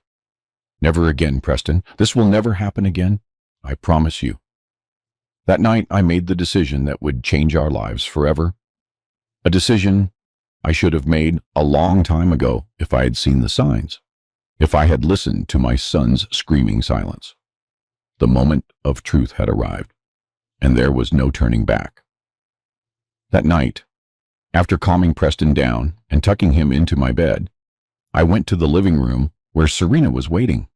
"Never again, Preston. This will never happen again. I promise you." That night, I made the decision that would change our lives forever. A decision I should have made a long time ago if I had seen the signs, if I had listened to my son's screaming silence. The moment of truth had arrived, and there was no turning back. That night, after calming Preston down and tucking him into my bed, I went to the living room where Serena was waiting.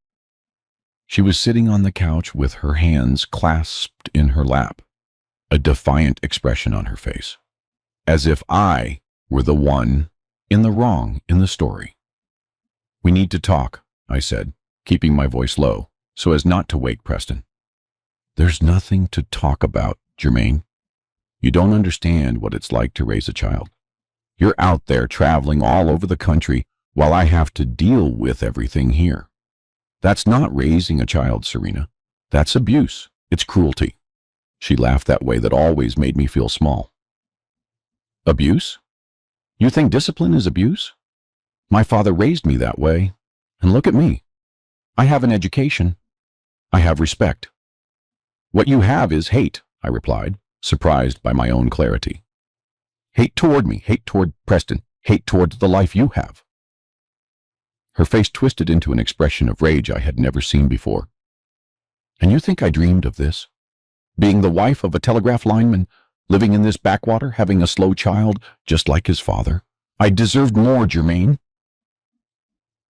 She was sitting on the couch with her hands clasped in her lap, a defiant expression on her face, as if I were the one in the wrong in the story. "We need to talk," I said, keeping my voice low so as not to wake Preston. "There's nothing to talk about, Jermaine. You don't understand what it's like to raise a child. You're out there traveling all over the country while I have to deal with everything here. That's not raising a child, Serena. That's abuse. It's cruelty." She laughed that way that always made me feel small. "Abuse? You think discipline is abuse? My father raised me that way, and look at me. I have an education. I have respect." "What you have is hate," I replied, surprised by my own clarity. "Hate toward me, hate toward Preston, hate towards the life you have." Her face twisted into an expression of rage I had never seen before. "And you think I dreamed of this? Being the wife of a telegraph lineman, living in this backwater, having a slow child just like his father? I deserved more, Jermaine."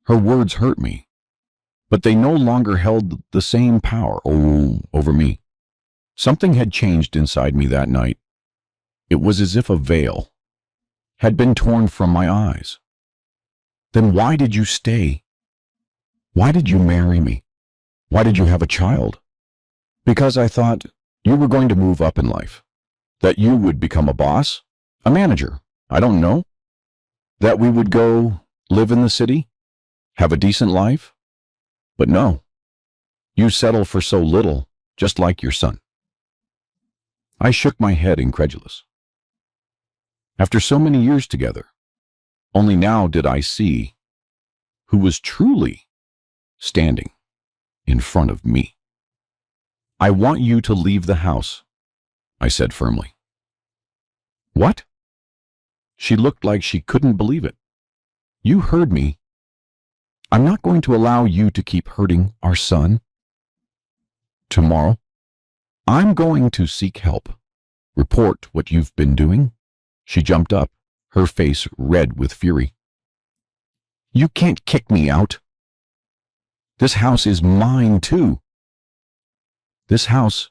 Her words hurt me, but they no longer held the same power over me. Something had changed inside me that night. It was as if a veil had been torn from my eyes. "Then why did you stay? Why did you marry me? Why did you have a child?" "Because I thought you were going to move up in life. That you would become a boss, a manager, I don't know. That we would go live in the city, have a decent life. But no, you settle for so little, just like your son. I shook my head incredulous. After so many years together, only now did I see who was truly standing in front of me. I want you to leave the house, I said firmly. What? She looked like she couldn't believe it. You heard me. I'm not going to allow you to keep hurting our son. Tomorrow, I'm going to seek help. Report what you've been doing. She jumped up, her face red with fury. You can't kick me out. This house is mine too. This house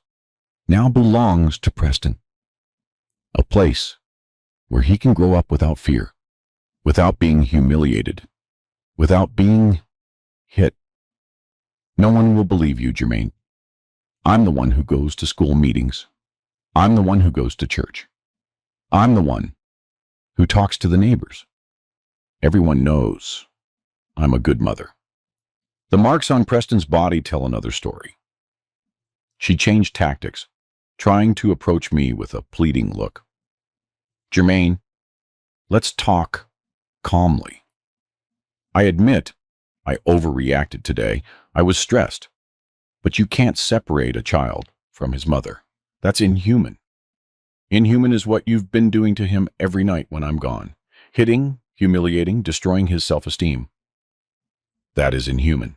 now belongs to Preston. A place where he can grow up without fear, without being humiliated, without being hit. No one will believe you, Jermaine. I'm the one who goes to school meetings. I'm the one who goes to church. I'm the one who talks to the neighbors. Everyone knows I'm a good mother. The marks on Preston's body tell another story. She changed tactics, trying to approach me with a pleading look. Jermaine, let's talk calmly. I admit I overreacted today. I was stressed. But you can't separate a child from his mother. That's inhuman. Inhuman is what you've been doing to him every night when I'm gone. Hitting, humiliating, destroying his self-esteem. That is inhuman.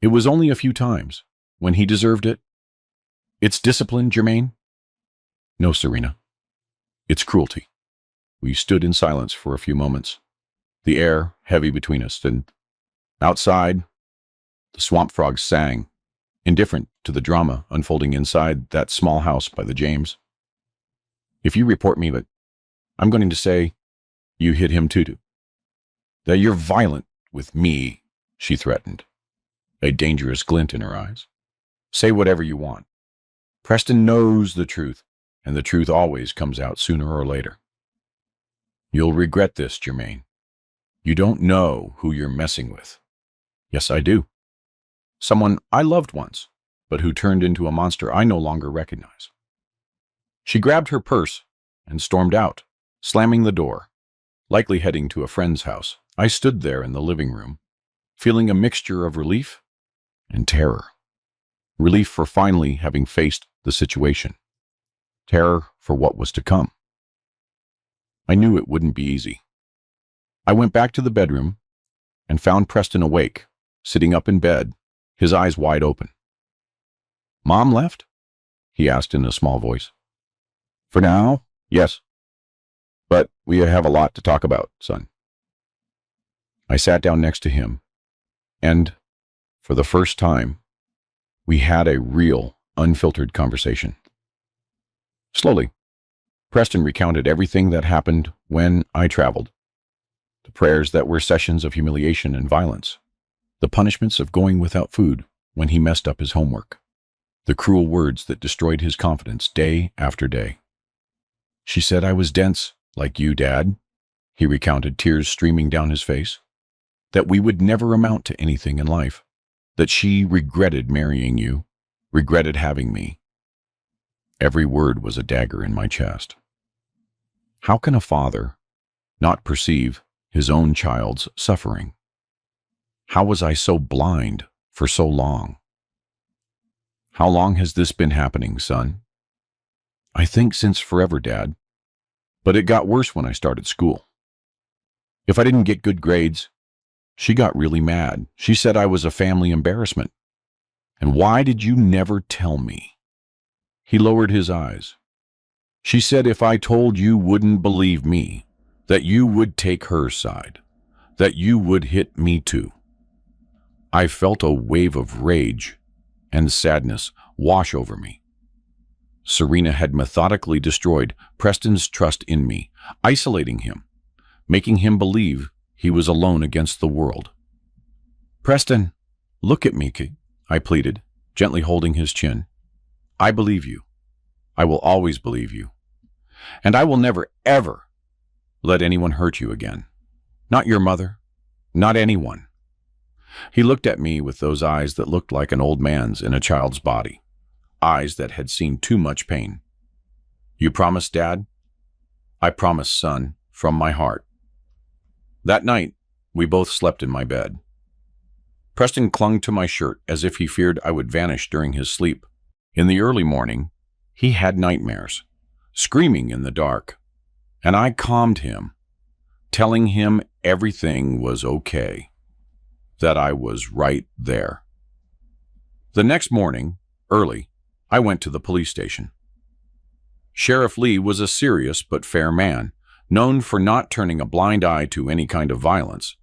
It was only a few times, when he deserved it. It's discipline, Jermaine? No, Serena. It's cruelty. We stood in silence for a few moments, the air heavy between us, and outside, the swamp frogs sang, indifferent to the drama unfolding inside that small house by the James. If you report me, but I'm going to say you hit him too. That you're violent with me, she threatened, a dangerous glint in her eyes. Say whatever you want. Preston knows the truth, and the truth always comes out sooner or later. You'll regret this, Jermaine. You don't know who you're messing with. Yes, I do. Someone I loved once, but who turned into a monster I no longer recognize. She grabbed her purse and stormed out, slamming the door, likely heading to a friend's house. I stood there in the living room, feeling a mixture of relief and terror. Relief for finally having faced the situation. Terror for what was to come. I knew it wouldn't be easy. I went back to the bedroom and found Preston awake, sitting up in bed, his eyes wide open. Mom left? He asked in a small voice. For now, yes. But we have a lot to talk about, son. I sat down next to him, and, for the first time, we had a real, unfiltered conversation. Slowly, Preston recounted everything that happened when I traveled. The prayers that were sessions of humiliation and violence. The punishments of going without food when he messed up his homework. The cruel words that destroyed his confidence day after day. She said I was dense, like you, Dad, he recounted, tears streaming down his face. That we would never amount to anything in life. That she regretted marrying you, regretted having me. Every word was a dagger in my chest. How can a father not perceive his own child's suffering? How was I so blind for so long? How long has this been happening, son? I think since forever, Dad. But it got worse when I started school. If I didn't get good grades, she got really mad. She said I was a family embarrassment. And why did you never tell me? He lowered his eyes. She said if I told you wouldn't believe me, that you would take her side, that you would hit me too. I felt a wave of rage and sadness wash over me. Serena had methodically destroyed Preston's trust in me, isolating him, making him believe he was alone against the world. Preston, look at me, I pleaded, gently holding his chin. I believe you. I will always believe you. And I will never, ever let anyone hurt you again. Not your mother, not anyone. He looked at me with those eyes that looked like an old man's in a child's body, eyes that had seen too much pain. You promise, Dad? I promise, son, from my heart. That night, we both slept in my bed. Preston clung to my shirt as if he feared I would vanish during his sleep. In the early morning, he had nightmares, screaming in the dark, and I calmed him, telling him everything was okay, that I was right there. The next morning, early, I went to the police station. Sheriff Lee was a serious but fair man, known for not turning a blind eye to any kind of violence,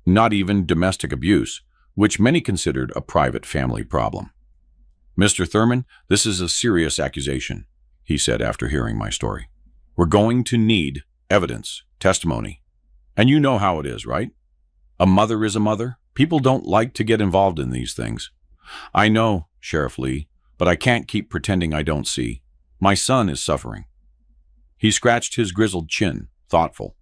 not even domestic abuse, which many considered a private family problem. Mr. Thurman, this is a serious accusation, he said after hearing my story. We're going to need evidence, testimony. And you know how it is, right? A mother is a mother. People don't like to get involved in these things. I know, Sheriff Lee, but I can't keep pretending I don't see. My son is suffering. He scratched his grizzled chin, thoughtful.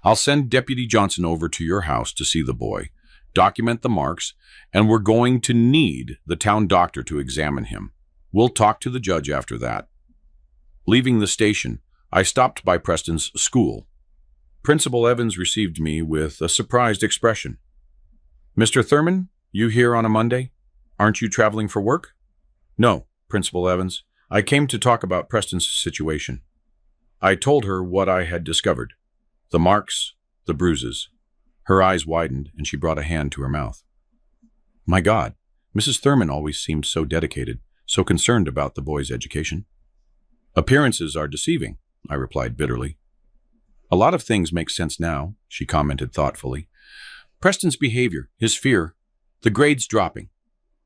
I'll send Deputy Johnson over to your house to see the boy, document the marks, and we're going to need the town doctor to examine him. We'll talk to the judge after that. Leaving the station, I stopped by Preston's school. Principal Evans received me with a surprised expression. Mr. Thurman, you here on a Monday? Aren't you traveling for work? No, Principal Evans. I came to talk about Preston's situation. I told her what I had discovered. The marks, the bruises. Her eyes widened, and she brought a hand to her mouth. My God, Mrs. Thurman always seemed so dedicated, so concerned about the boy's education. Appearances are deceiving, I replied bitterly. A lot of things make sense now, she commented thoughtfully. Preston's behavior, his fear, the grades dropping.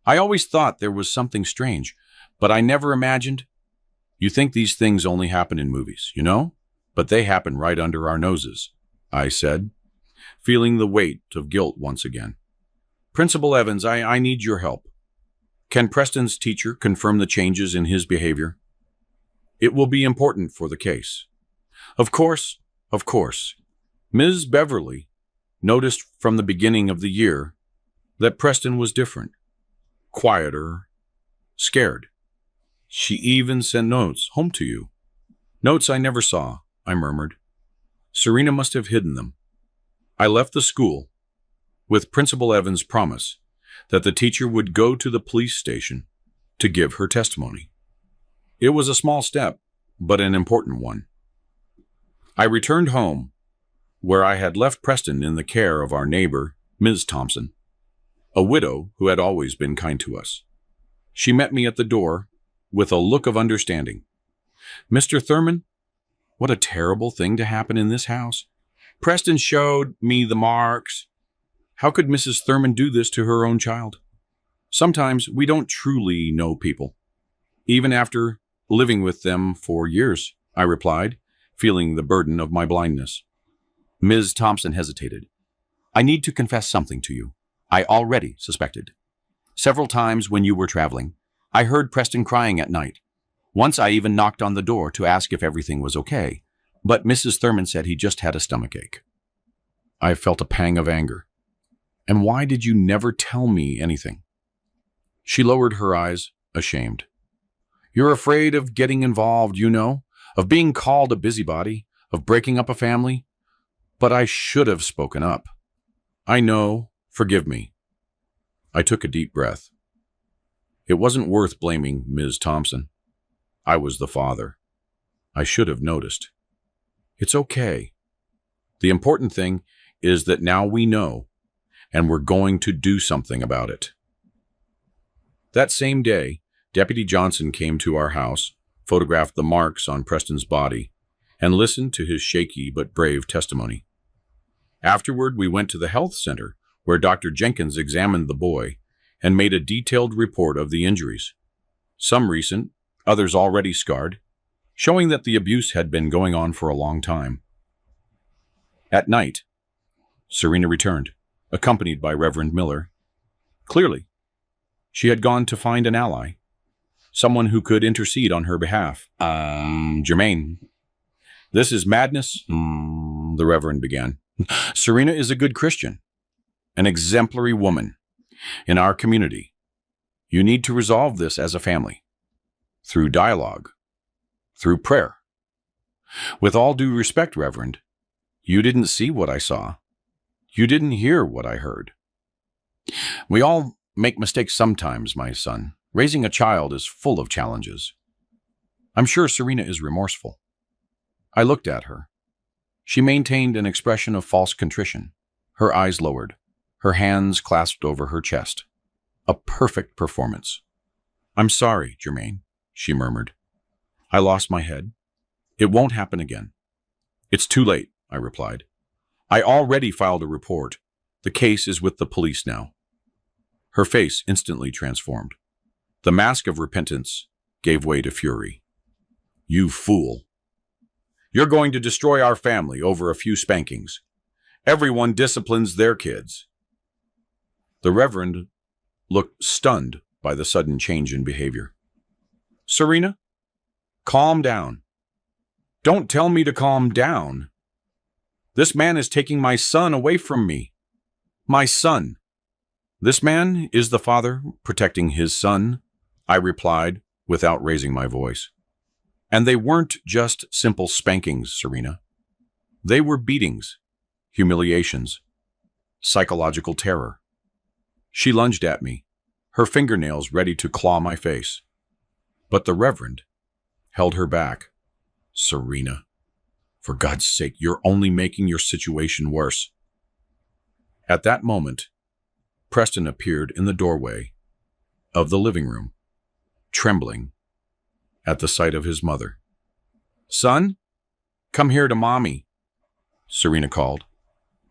I always thought there was something strange, but I never imagined. You think these things only happen in movies, you know? But they happen right under our noses, I said, feeling the weight of guilt once again. Principal Evans, I need your help. Can Preston's teacher confirm the changes in his behavior? It will be important for the case. Of course. Ms. Beverly noticed from the beginning of the year that Preston was different, quieter, scared. She even sent notes home to you. Notes I never saw, I murmured. Serena must have hidden them. I left the school with Principal Evans' promise that the teacher would go to the police station to give her testimony. It was a small step, but an important one. I returned home, where I had left Preston in the care of our neighbor, Ms. Thompson, a widow who had always been kind to us. She met me at the door with a look of understanding. Mr. Thurman, what a terrible thing to happen in this house. Preston showed me the marks. How could Mrs. Thurman do this to her own child? Sometimes we don't truly know people, even after living with them for years, I replied, feeling the burden of my blindness. Ms. Thompson hesitated. I need to confess something to you. I already suspected. Several times when you were traveling, I heard Preston crying at night. Once I even knocked on the door to ask if everything was okay, but Mrs. Thurman said he just had a stomachache. I felt a pang of anger. And why did you never tell me anything? She lowered her eyes, ashamed. You're afraid of getting involved, you know, of being called a busybody, of breaking up a family. But I should have spoken up. I know, forgive me. I took a deep breath. It wasn't worth blaming Ms. Thompson. I was the father. I should have noticed. It's okay. The important thing is that now we know, and we're going to do something about it. That same day, Deputy Johnson came to our house, photographed the marks on Preston's body, and listened to his shaky but brave testimony. Afterward, we went to the health center, where Dr. Jenkins examined the boy and made a detailed report of the injuries. Some recent, others already scarred, showing that the abuse had been going on for a long time. At night, Serena returned, accompanied by Reverend Miller. Clearly, she had gone to find an ally, someone who could intercede on her behalf. Jermaine. This is madness, the Reverend began. Serena is a good Christian, an exemplary woman in our community. You need to resolve this as a family, through dialogue, through prayer. With all due respect, Reverend, you didn't see what I saw. You didn't hear what I heard. We all make mistakes sometimes, my son. Raising a child is full of challenges. I'm sure Serena is remorseful. I looked at her. She maintained an expression of false contrition, her eyes lowered, her hands clasped over her chest. A perfect performance. I'm sorry, Jermaine, she murmured. I lost my head. It won't happen again. It's too late, I replied. I already filed a report. The case is with the police now. Her face instantly transformed. The mask of repentance gave way to fury. You fool. You're going to destroy our family over a few spankings. Everyone disciplines their kids. The Reverend looked stunned by the sudden change in behavior. Serena, calm down. Don't tell me to calm down. This man is taking my son away from me. My son. This man is the father protecting his son, I replied without raising my voice. And they weren't just simple spankings, Serena. They were beatings, humiliations, psychological terror. She lunged at me, her fingernails ready to claw my face. But the Reverend held her back. Serena, for God's sake, you're only making your situation worse. At that moment, Preston appeared in the doorway of the living room, trembling at the sight of his mother. Son, come here to Mommy, Serena called,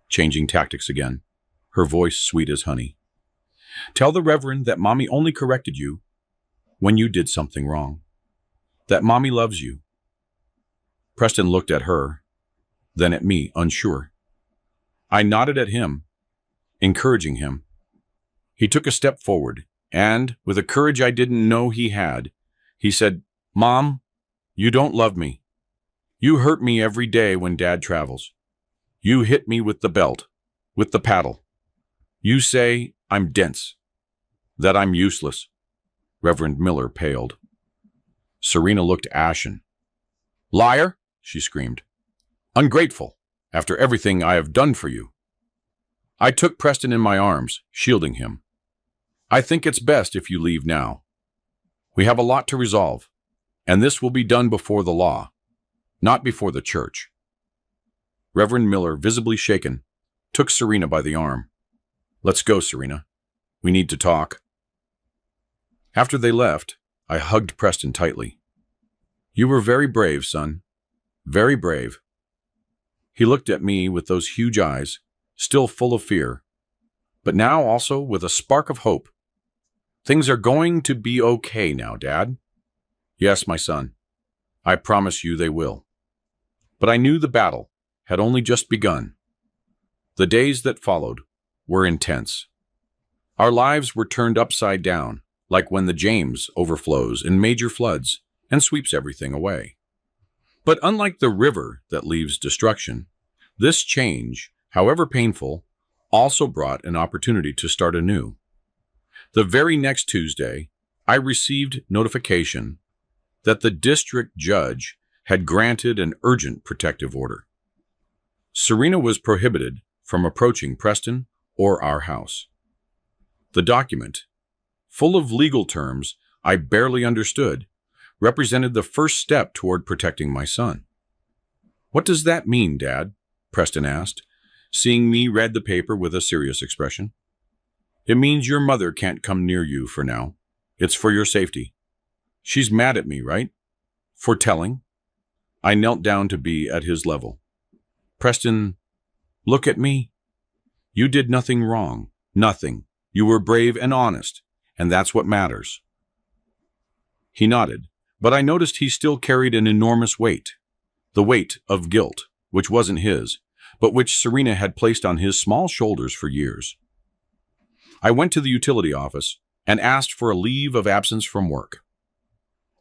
changing tactics again, her voice sweet as honey. Tell the Reverend that Mommy only corrected you when you did something wrong, that Mommy loves you. Preston looked at her, then at me, unsure. I nodded at him, encouraging him. He took a step forward, and, with a courage I didn't know he had, he said, Mom, you don't love me. You hurt me every day when Dad travels. You hit me with the belt, with the paddle. You say I'm dense, that I'm useless. Reverend Miller paled. Serena looked ashen. Liar, she screamed. Ungrateful, after everything I have done for you. I took Preston in my arms, shielding him. I think it's best if you leave now. We have a lot to resolve, and this will be done before the law, not before the church. Reverend Miller, visibly shaken, took Serena by the arm. Let's go, Serena. We need to talk. After they left, I hugged Preston tightly. You were very brave, son. Very brave. He looked at me with those huge eyes, still full of fear, but now also with a spark of hope. Things are going to be okay now, Dad. Yes, my son. I promise you they will. But I knew the battle had only just begun. The days that followed were intense. Our lives were turned upside down, like when the James overflows in major floods and sweeps everything away. But unlike the river that leaves destruction, this change, however painful, also brought an opportunity to start anew. The very next Tuesday, I received notification that the district judge had granted an urgent protective order. Serena was prohibited from approaching Preston or our house. The document, full of legal terms I barely understood, represented the first step toward protecting my son. What does that mean, Dad? Preston asked, seeing me read the paper with a serious expression. It means your mother can't come near you for now. It's for your safety. She's mad at me, right? For telling? I knelt down to be at his level. Preston, look at me. You did nothing wrong. Nothing. You were brave and honest, and that's what matters. He nodded, but I noticed he still carried an enormous weight. The weight of guilt, which wasn't his, but which Serena had placed on his small shoulders for years. I went to the utility office and asked for a leave of absence from work.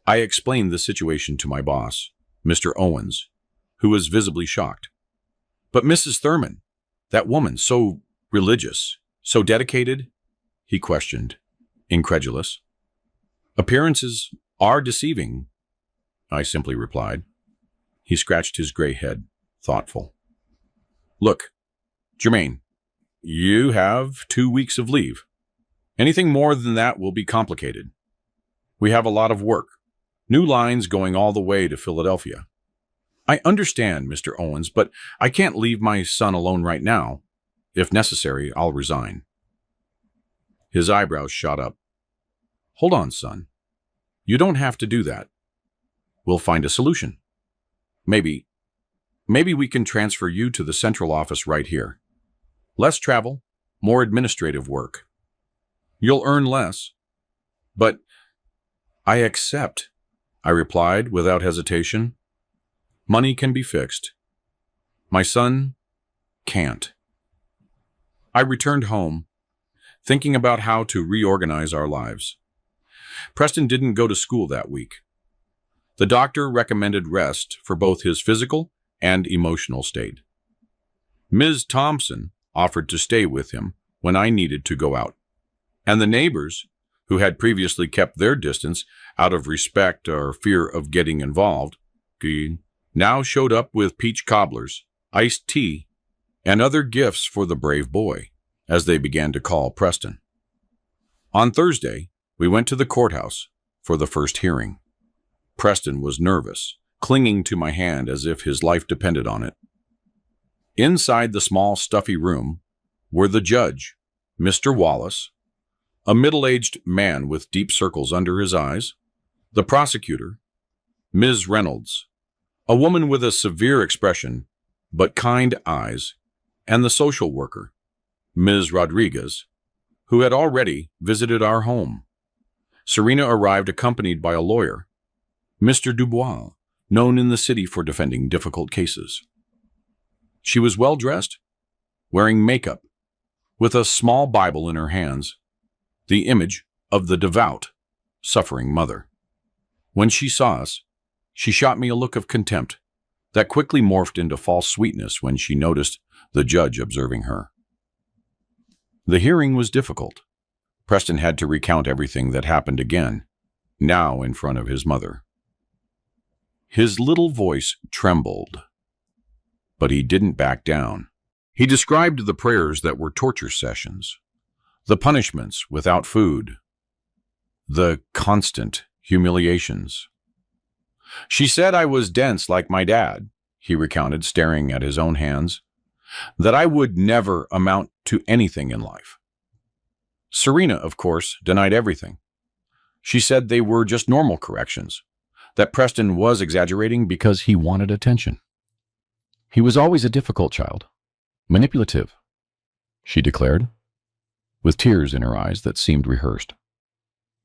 I explained the situation to my boss, Mr. Owens, who was visibly shocked. "But Mrs. Thurman, that woman, so religious, so dedicated?" he questioned, incredulous. "Appearances are deceiving," I simply replied. He scratched his gray head, thoughtful. "Look, Jermaine, you have 2 weeks of leave. Anything more than that will be complicated. We have a lot of work, new lines going all the way to Philadelphia. I understand, Mr. Owens, but I can't leave my son alone right now. If necessary, I'll resign." His eyebrows shot up. "Hold on, son. You don't have to do that. We'll find a solution. Maybe we can transfer you to the central office right here. Less travel, more administrative work. You'll earn less. But I accept," I replied without hesitation. "Money can be fixed. My son can't." I returned home, thinking about how to reorganize our lives. Preston didn't go to school that week. The doctor recommended rest for both his physical and emotional state. Ms. Thompson offered to stay with him when I needed to go out, and the neighbors, who had previously kept their distance out of respect or fear of getting involved, now showed up with peach cobblers, iced tea, and other gifts for the brave boy, as they began to call Preston. On Thursday, we went to the courthouse for the first hearing. Preston was nervous, clinging to my hand as if his life depended on it. Inside the small, stuffy room were the judge, Mr. Wallace, a middle-aged man with deep circles under his eyes, the prosecutor, Ms. Reynolds, a woman with a severe expression but kind eyes, and the social worker, Ms. Rodriguez, who had already visited our home. Serena arrived accompanied by a lawyer, Mr. Dubois, known in the city for defending difficult cases. She was well-dressed, wearing makeup, with a small Bible in her hands, the image of the devout, suffering mother. When she saw us, she shot me a look of contempt that quickly morphed into false sweetness when she noticed the judge observing her. The hearing was difficult. Preston had to recount everything that happened again, now in front of his mother. His little voice trembled, but he didn't back down. He described the prayers that were torture sessions, the punishments without food, the constant humiliations. "She said I was dense like my dad," he recounted, staring at his own hands, "that I would never amount to anything in life. Serena, of course, denied everything. She said they were just normal corrections, that Preston was exaggerating because he wanted attention. He was always a difficult child, manipulative," she declared, with tears in her eyes that seemed rehearsed.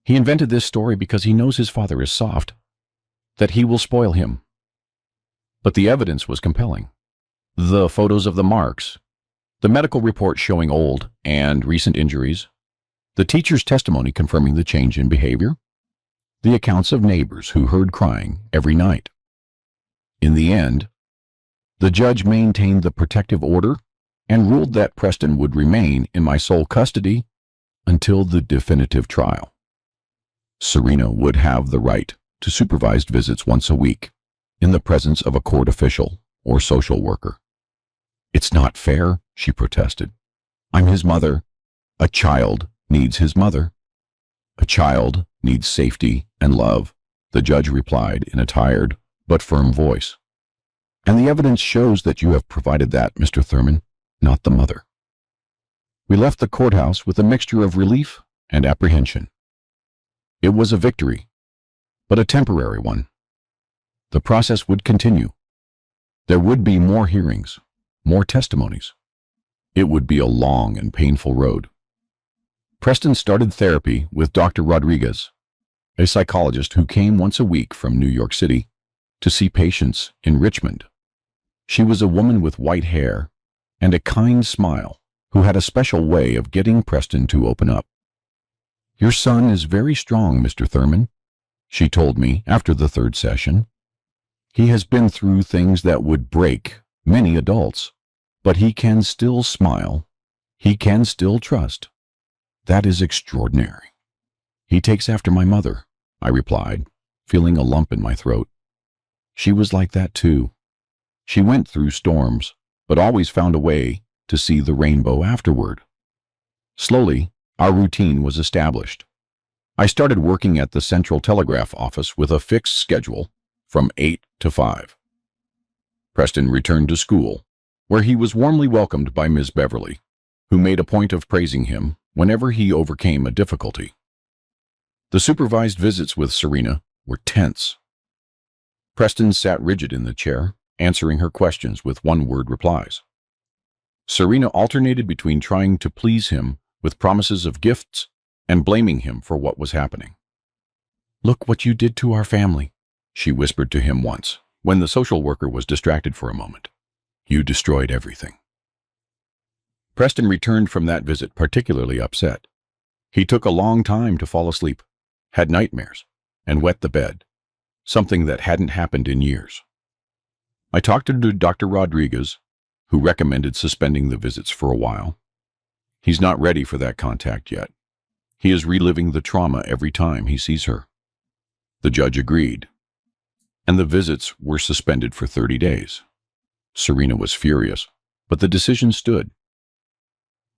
"He invented this story because he knows his father is soft, that he will spoil him." But the evidence was compelling. The photos of the marks, the medical report showing old and recent injuries, the teacher's testimony confirming the change in behavior, the accounts of neighbors who heard crying every night. In the end, the judge maintained the protective order and ruled that Preston would remain in my sole custody until the definitive trial. Serena would have the right to supervised visits once a week in the presence of a court official or social worker. "It's not fair," she protested. "I'm his mother. A child needs his mother. A child needs safety and love," the judge replied in a tired but firm voice. "And the evidence shows that you have provided that, Mr. Thurman, not the mother." We left the courthouse with a mixture of relief and apprehension. It was a victory, but a temporary one. The process would continue. There would be more hearings, more testimonies. It would be a long and painful road. Preston started therapy with Dr. Rodriguez, a psychologist who came once a week from New York City to see patients in Richmond. She was a woman with white hair and a kind smile who had a special way of getting Preston to open up. "Your son is very strong, Mr. Thurman," she told me after the third session. He has been through things that would break many adults, but he can still smile. He can still trust. That is extraordinary. He takes after my mother, I replied, feeling a lump in my throat. She was like that too. She went through storms, but always found a way to see the rainbow afterward. Slowly, our routine was established. I started working at the Central Telegraph office with a fixed schedule from 8 to 5. Preston returned to school, where he was warmly welcomed by Ms. Beverly, who made a point of praising him whenever he overcame a difficulty. The supervised visits with Serena were tense. Preston sat rigid in the chair, answering her questions with one-word replies. Serena alternated between trying to please him with promises of gifts and blaming him for what was happening. "Look what you did to our family," she whispered to him once, when the social worker was distracted for a moment. "You destroyed everything." Preston returned from that visit particularly upset. He took a long time to fall asleep, had nightmares, and wet the bed, something that hadn't happened in years. I talked to Dr. Rodriguez, who recommended suspending the visits for a while. He's not ready for that contact yet. He is reliving the trauma every time he sees her. The judge agreed, and the visits were suspended for 30 days. Serena was furious, but the decision stood.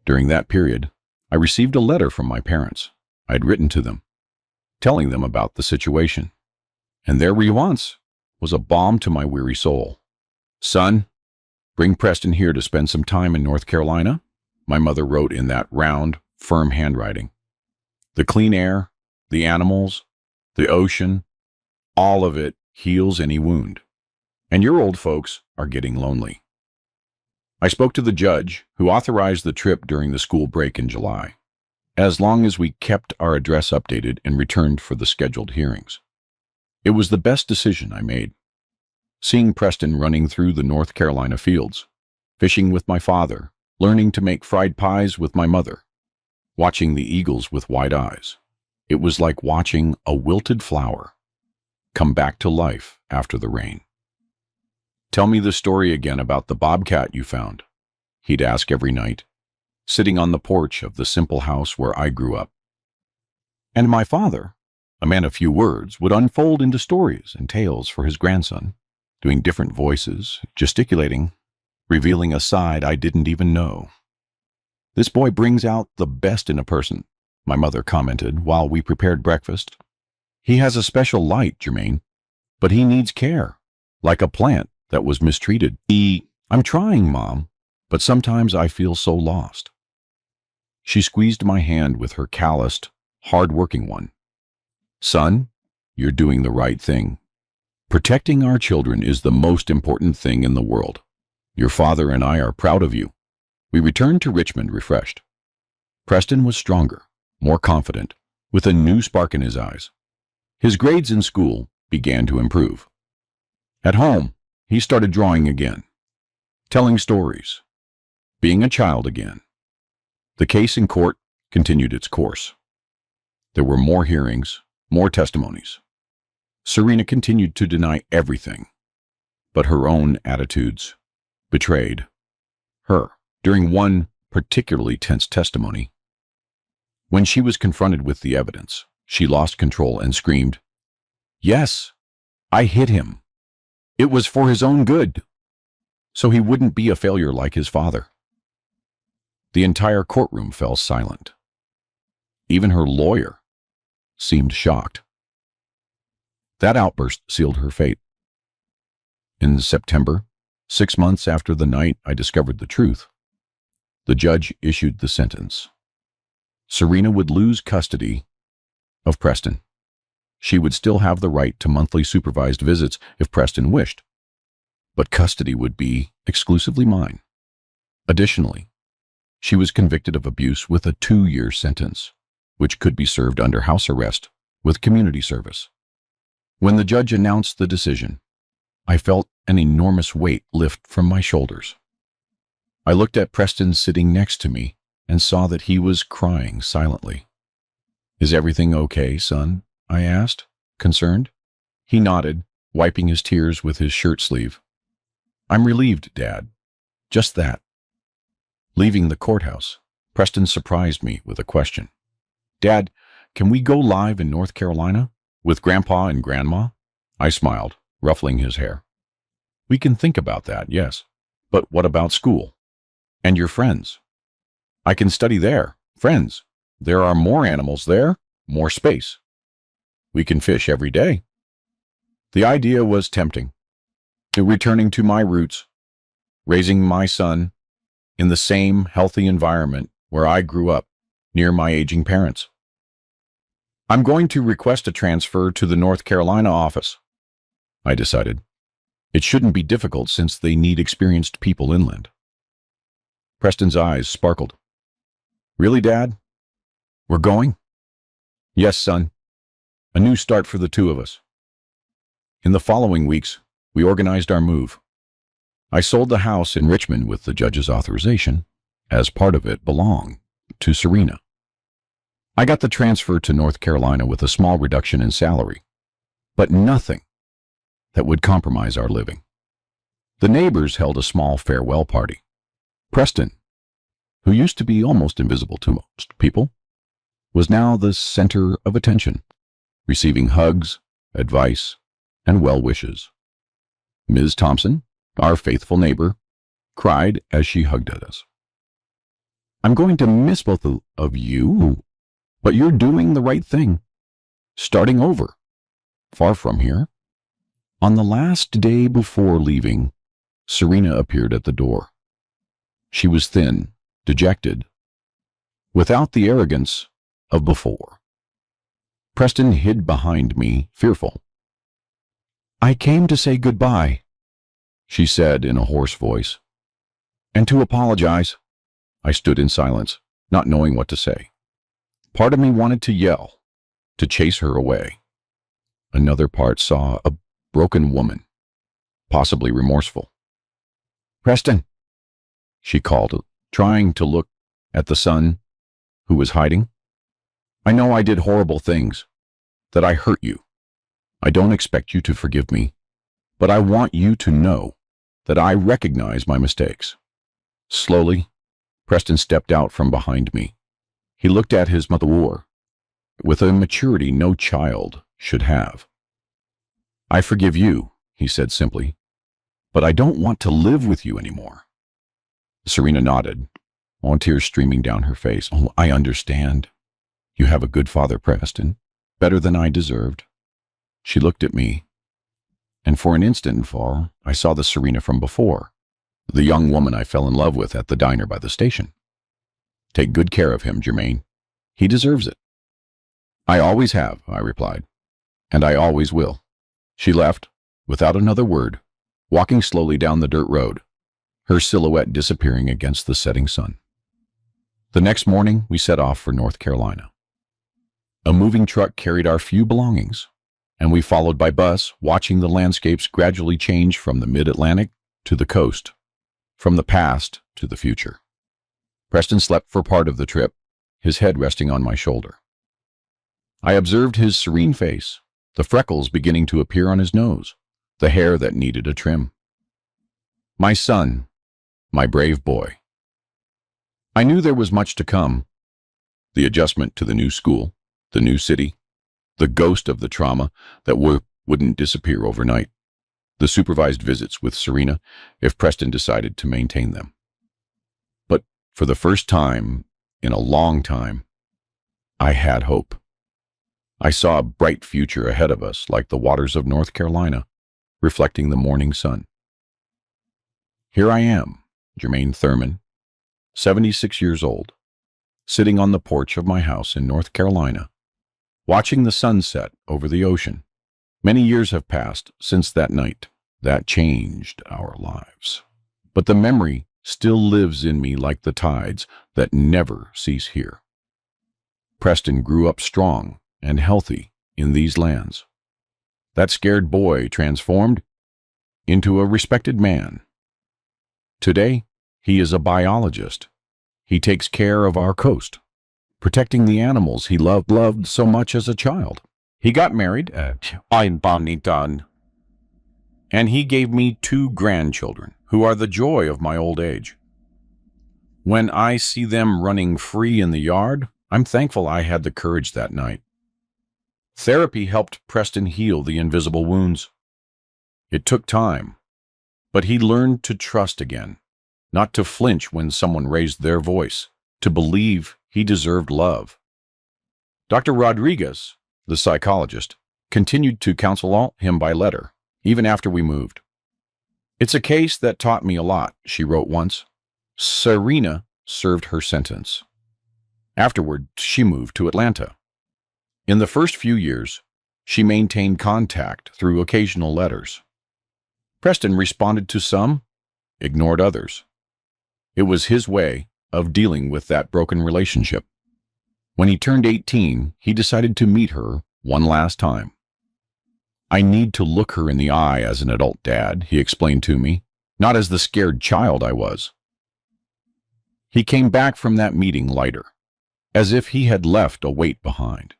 During that period, I received a letter from my parents. I had written to them, telling them about the situation, and their response was a balm to my weary soul. "Son, bring Preston here to spend some time in North Carolina," my mother wrote in that round, firm handwriting. "The clean air, the animals, the ocean, all of it heals any wound. And your old folks are getting lonely." I spoke to the judge, who authorized the trip during the school break in July, as long as we kept our address updated and returned for the scheduled hearings. It was the best decision I made. Seeing Preston running through the North Carolina fields, fishing with my father, learning to make fried pies with my mother, watching the eagles with wide eyes, it was like watching a wilted flower come back to life after the rain. "Tell me the story again about the bobcat you found," he'd ask every night, sitting on the porch of the simple house where I grew up. And my father, a man of few words, would unfold into stories and tales for his grandson, doing different voices, gesticulating, revealing a side I didn't even know. "This boy brings out the best in a person," my mother commented while we prepared breakfast. "He has a special light, Jermaine, but he needs care, like a plant that was mistreated. I'm trying, Mom, but sometimes I feel so lost." She squeezed my hand with her calloused, hard-working one. "Son, you're doing the right thing. Protecting our children is the most important thing in the world. Your father and I are proud of you." We returned to Richmond refreshed. Preston was stronger, more confident, with a new spark in his eyes. His grades in school began to improve. At home, he started drawing again, telling stories, being a child again. The case in court continued its course. There were more hearings, more testimonies. Serena continued to deny everything, but her own attitudes betrayed her. During one particularly tense testimony, when she was confronted with the evidence, she lost control and screamed, "Yes, I hit him. It was for his own good, so he wouldn't be a failure like his father." The entire courtroom fell silent. Even her lawyer seemed shocked. That outburst sealed her fate. In September, 6 months after the night I discovered the truth, the judge issued the sentence. Serena would lose custody of Preston. She would still have the right to monthly supervised visits if Preston wished, but custody would be exclusively mine. Additionally, she was convicted of abuse with a 2-year sentence, which could be served under house arrest with community service. When the judge announced the decision, I felt an enormous weight lift from my shoulders. I looked at Preston sitting next to me and saw that he was crying silently. "Is everything okay, son?" I asked, concerned. He nodded, wiping his tears with his shirt sleeve. "I'm relieved, Dad. Just that." Leaving the courthouse, Preston surprised me with a question. "Dad, can we go live in North Carolina? With Grandpa and Grandma?" I smiled, ruffling his hair. "We can think about that, yes. But what about school? And your friends?" "I can study there. Friends. There are more animals there, more space. We can fish every day." The idea was tempting. Returning to my roots, raising my son in the same healthy environment where I grew up, near my aging parents. "I'm going to request a transfer to the North Carolina office," I decided. It shouldn't be difficult since they need experienced people inland. Preston's eyes sparkled. "Really, Dad? We're going?" "Yes, son. A new start for the two of us." In the following weeks, we organized our move. I sold the house in Richmond with the judge's authorization, as part of it belonged to Serena. I got the transfer to North Carolina with a small reduction in salary, but nothing that would compromise our living. The neighbors held a small farewell party. Preston, who used to be almost invisible to most people, was now the center of attention, receiving hugs, advice, and well wishes. Ms. Thompson, our faithful neighbor, cried as she hugged at us. "I'm going to miss both of you, but you're doing the right thing. Starting over, far from here." On the last day before leaving, Serena appeared at the door. She was thin, dejected, without the arrogance of before. Preston hid behind me, fearful. "I came to say goodbye," she said in a hoarse voice. "And to apologize." I stood in silence, not knowing what to say. Part of me wanted to yell, to chase her away. Another part saw a broken woman, possibly remorseful. "Preston," she called, trying to look at the son who was hiding. "I know I did horrible things, that I hurt you. I don't expect you to forgive me, but I want you to know that I recognize my mistakes." Slowly, Preston stepped out from behind me. He looked at his mother with a maturity no child should have. "I forgive you," he said simply, "but I don't want to live with you anymore." Serena nodded, tears streaming down her face. "Oh, I understand. You have a good father, Preston, better than I deserved." She looked at me, and for an instant I saw the Serena from before, the young woman I fell in love with at the diner by the station. "Take good care of him, Jermaine. He deserves it." "I always have," I replied, "and I always will." She left, without another word, walking slowly down the dirt road, her silhouette disappearing against the setting sun. The next morning, we set off for North Carolina. A moving truck carried our few belongings, and we followed by bus, watching the landscapes gradually change from the mid-Atlantic to the coast, from the past to the future. Preston slept for part of the trip, his head resting on my shoulder. I observed his serene face, the freckles beginning to appear on his nose, the hair that needed a trim. My son, my brave boy. I knew there was much to come. The adjustment to the new school, the new city, the ghost of the trauma that wouldn't disappear overnight, the supervised visits with Serena if Preston decided to maintain them. But for the first time in a long time, I had hope. I saw a bright future ahead of us, like the waters of North Carolina, reflecting the morning sun. Here I am, Jermaine Thurman, 76 years old, sitting on the porch of my house in North Carolina, watching the sunset over the ocean. Many years have passed since that night that changed our lives, but the memory still lives in me like the tides that never cease here. Preston grew up strong and healthy in these lands. That scared boy transformed into a respected man. Today, he is a biologist. He takes care of our coast, protecting the animals he loved so much as a child. He got married. I'm Bonnie Dunn. And he gave me 2 grandchildren, who are the joy of my old age. When I see them running free in the yard, I'm thankful I had the courage that night. Therapy helped Preston heal the invisible wounds. It took time, but he learned to trust again, not to flinch when someone raised their voice, to believe he deserved love. Dr. Rodriguez, the psychologist, continued to counsel him by letter, even after we moved. "It's a case that taught me a lot," she wrote once. Serena served her sentence. Afterward, she moved to Atlanta. In the first few years, she maintained contact through occasional letters. Preston responded to some, ignored others. It was his way of dealing with that broken relationship. When he turned 18, he decided to meet her one last time. "I need to look her in the eye as an adult dad," he explained to me, "not as the scared child I was." He came back from that meeting lighter, as if he had left a weight behind.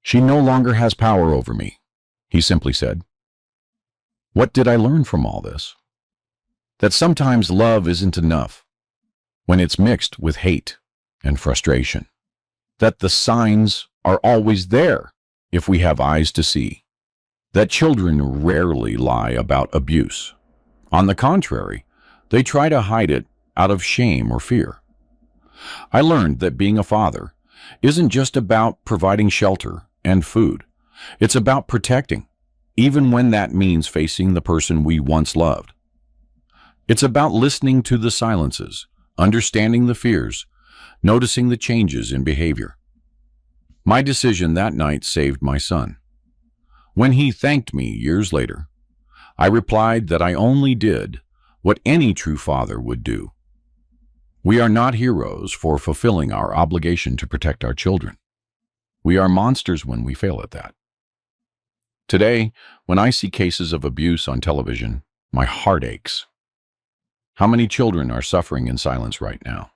"She no longer has power over me," he simply said. What did I learn from all this? That sometimes love isn't enough when it's mixed with hate and frustration. That the signs are always there if we have eyes to see. That children rarely lie about abuse. On the contrary, they try to hide it out of shame or fear. I learned that being a father isn't just about providing shelter and food. It's about protecting, even when that means facing the person we once loved. It's about listening to the silences, understanding the fears, noticing the changes in behavior. My decision that night saved my son. When he thanked me years later, I replied that I only did what any true father would do. We are not heroes for fulfilling our obligation to protect our children. We are monsters when we fail at that. Today, when I see cases of abuse on television, my heart aches. How many children are suffering in silence right now?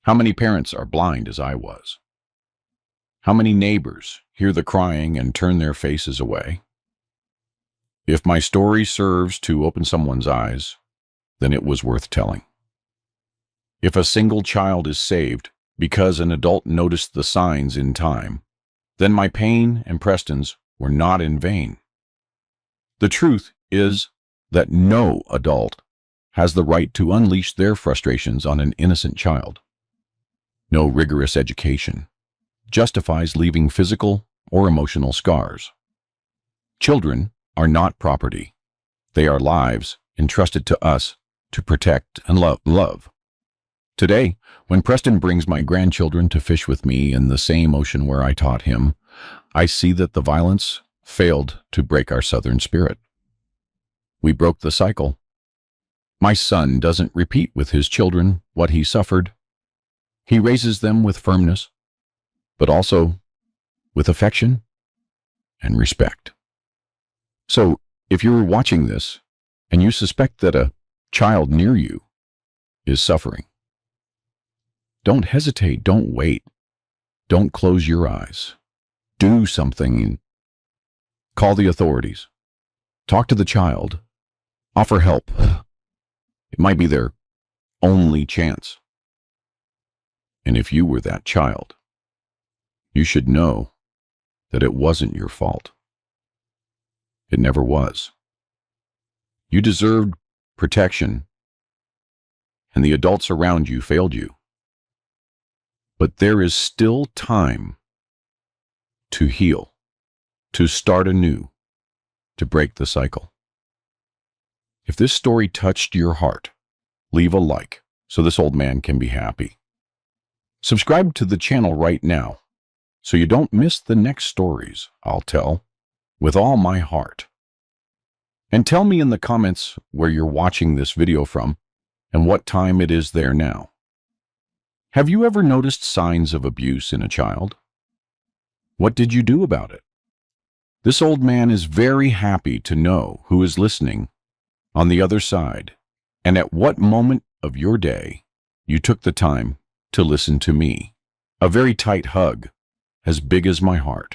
How many parents are blind as I was? How many neighbors hear the crying and turn their faces away? If my story serves to open someone's eyes, then it was worth telling. If a single child is saved because an adult noticed the signs in time, then my pain and Preston's were not in vain. The truth is that no adult has the right to unleash their frustrations on an innocent child. No rigorous education justifies leaving physical or emotional scars. Children are not property. They are lives entrusted to us to protect and love. Today, when Preston brings my grandchildren to fish with me in the same ocean where I taught him, I see that the violence failed to break our Southern spirit. We broke the cycle. My son doesn't repeat with his children what he suffered. He raises them with firmness, but also with affection and respect. So, if you're watching this and you suspect that a child near you is suffering, don't hesitate, don't wait, don't close your eyes. Do something. Call the authorities. Talk to the child. Offer help. It might be their only chance. And if you were that child, you should know that it wasn't your fault. It never was. You deserved protection, and the adults around you failed you. But there is still time to heal, to start anew, to break the cycle. If this story touched your heart, leave a like so this old man can be happy. Subscribe to the channel right now so you don't miss the next stories I'll tell with all my heart. And tell me in the comments where you're watching this video from and what time it is there now. Have you ever noticed signs of abuse in a child? What did you do about it? This old man is very happy to know who is listening on the other side, and at what moment of your day you took the time to listen to me. A very tight hug, as big as my heart.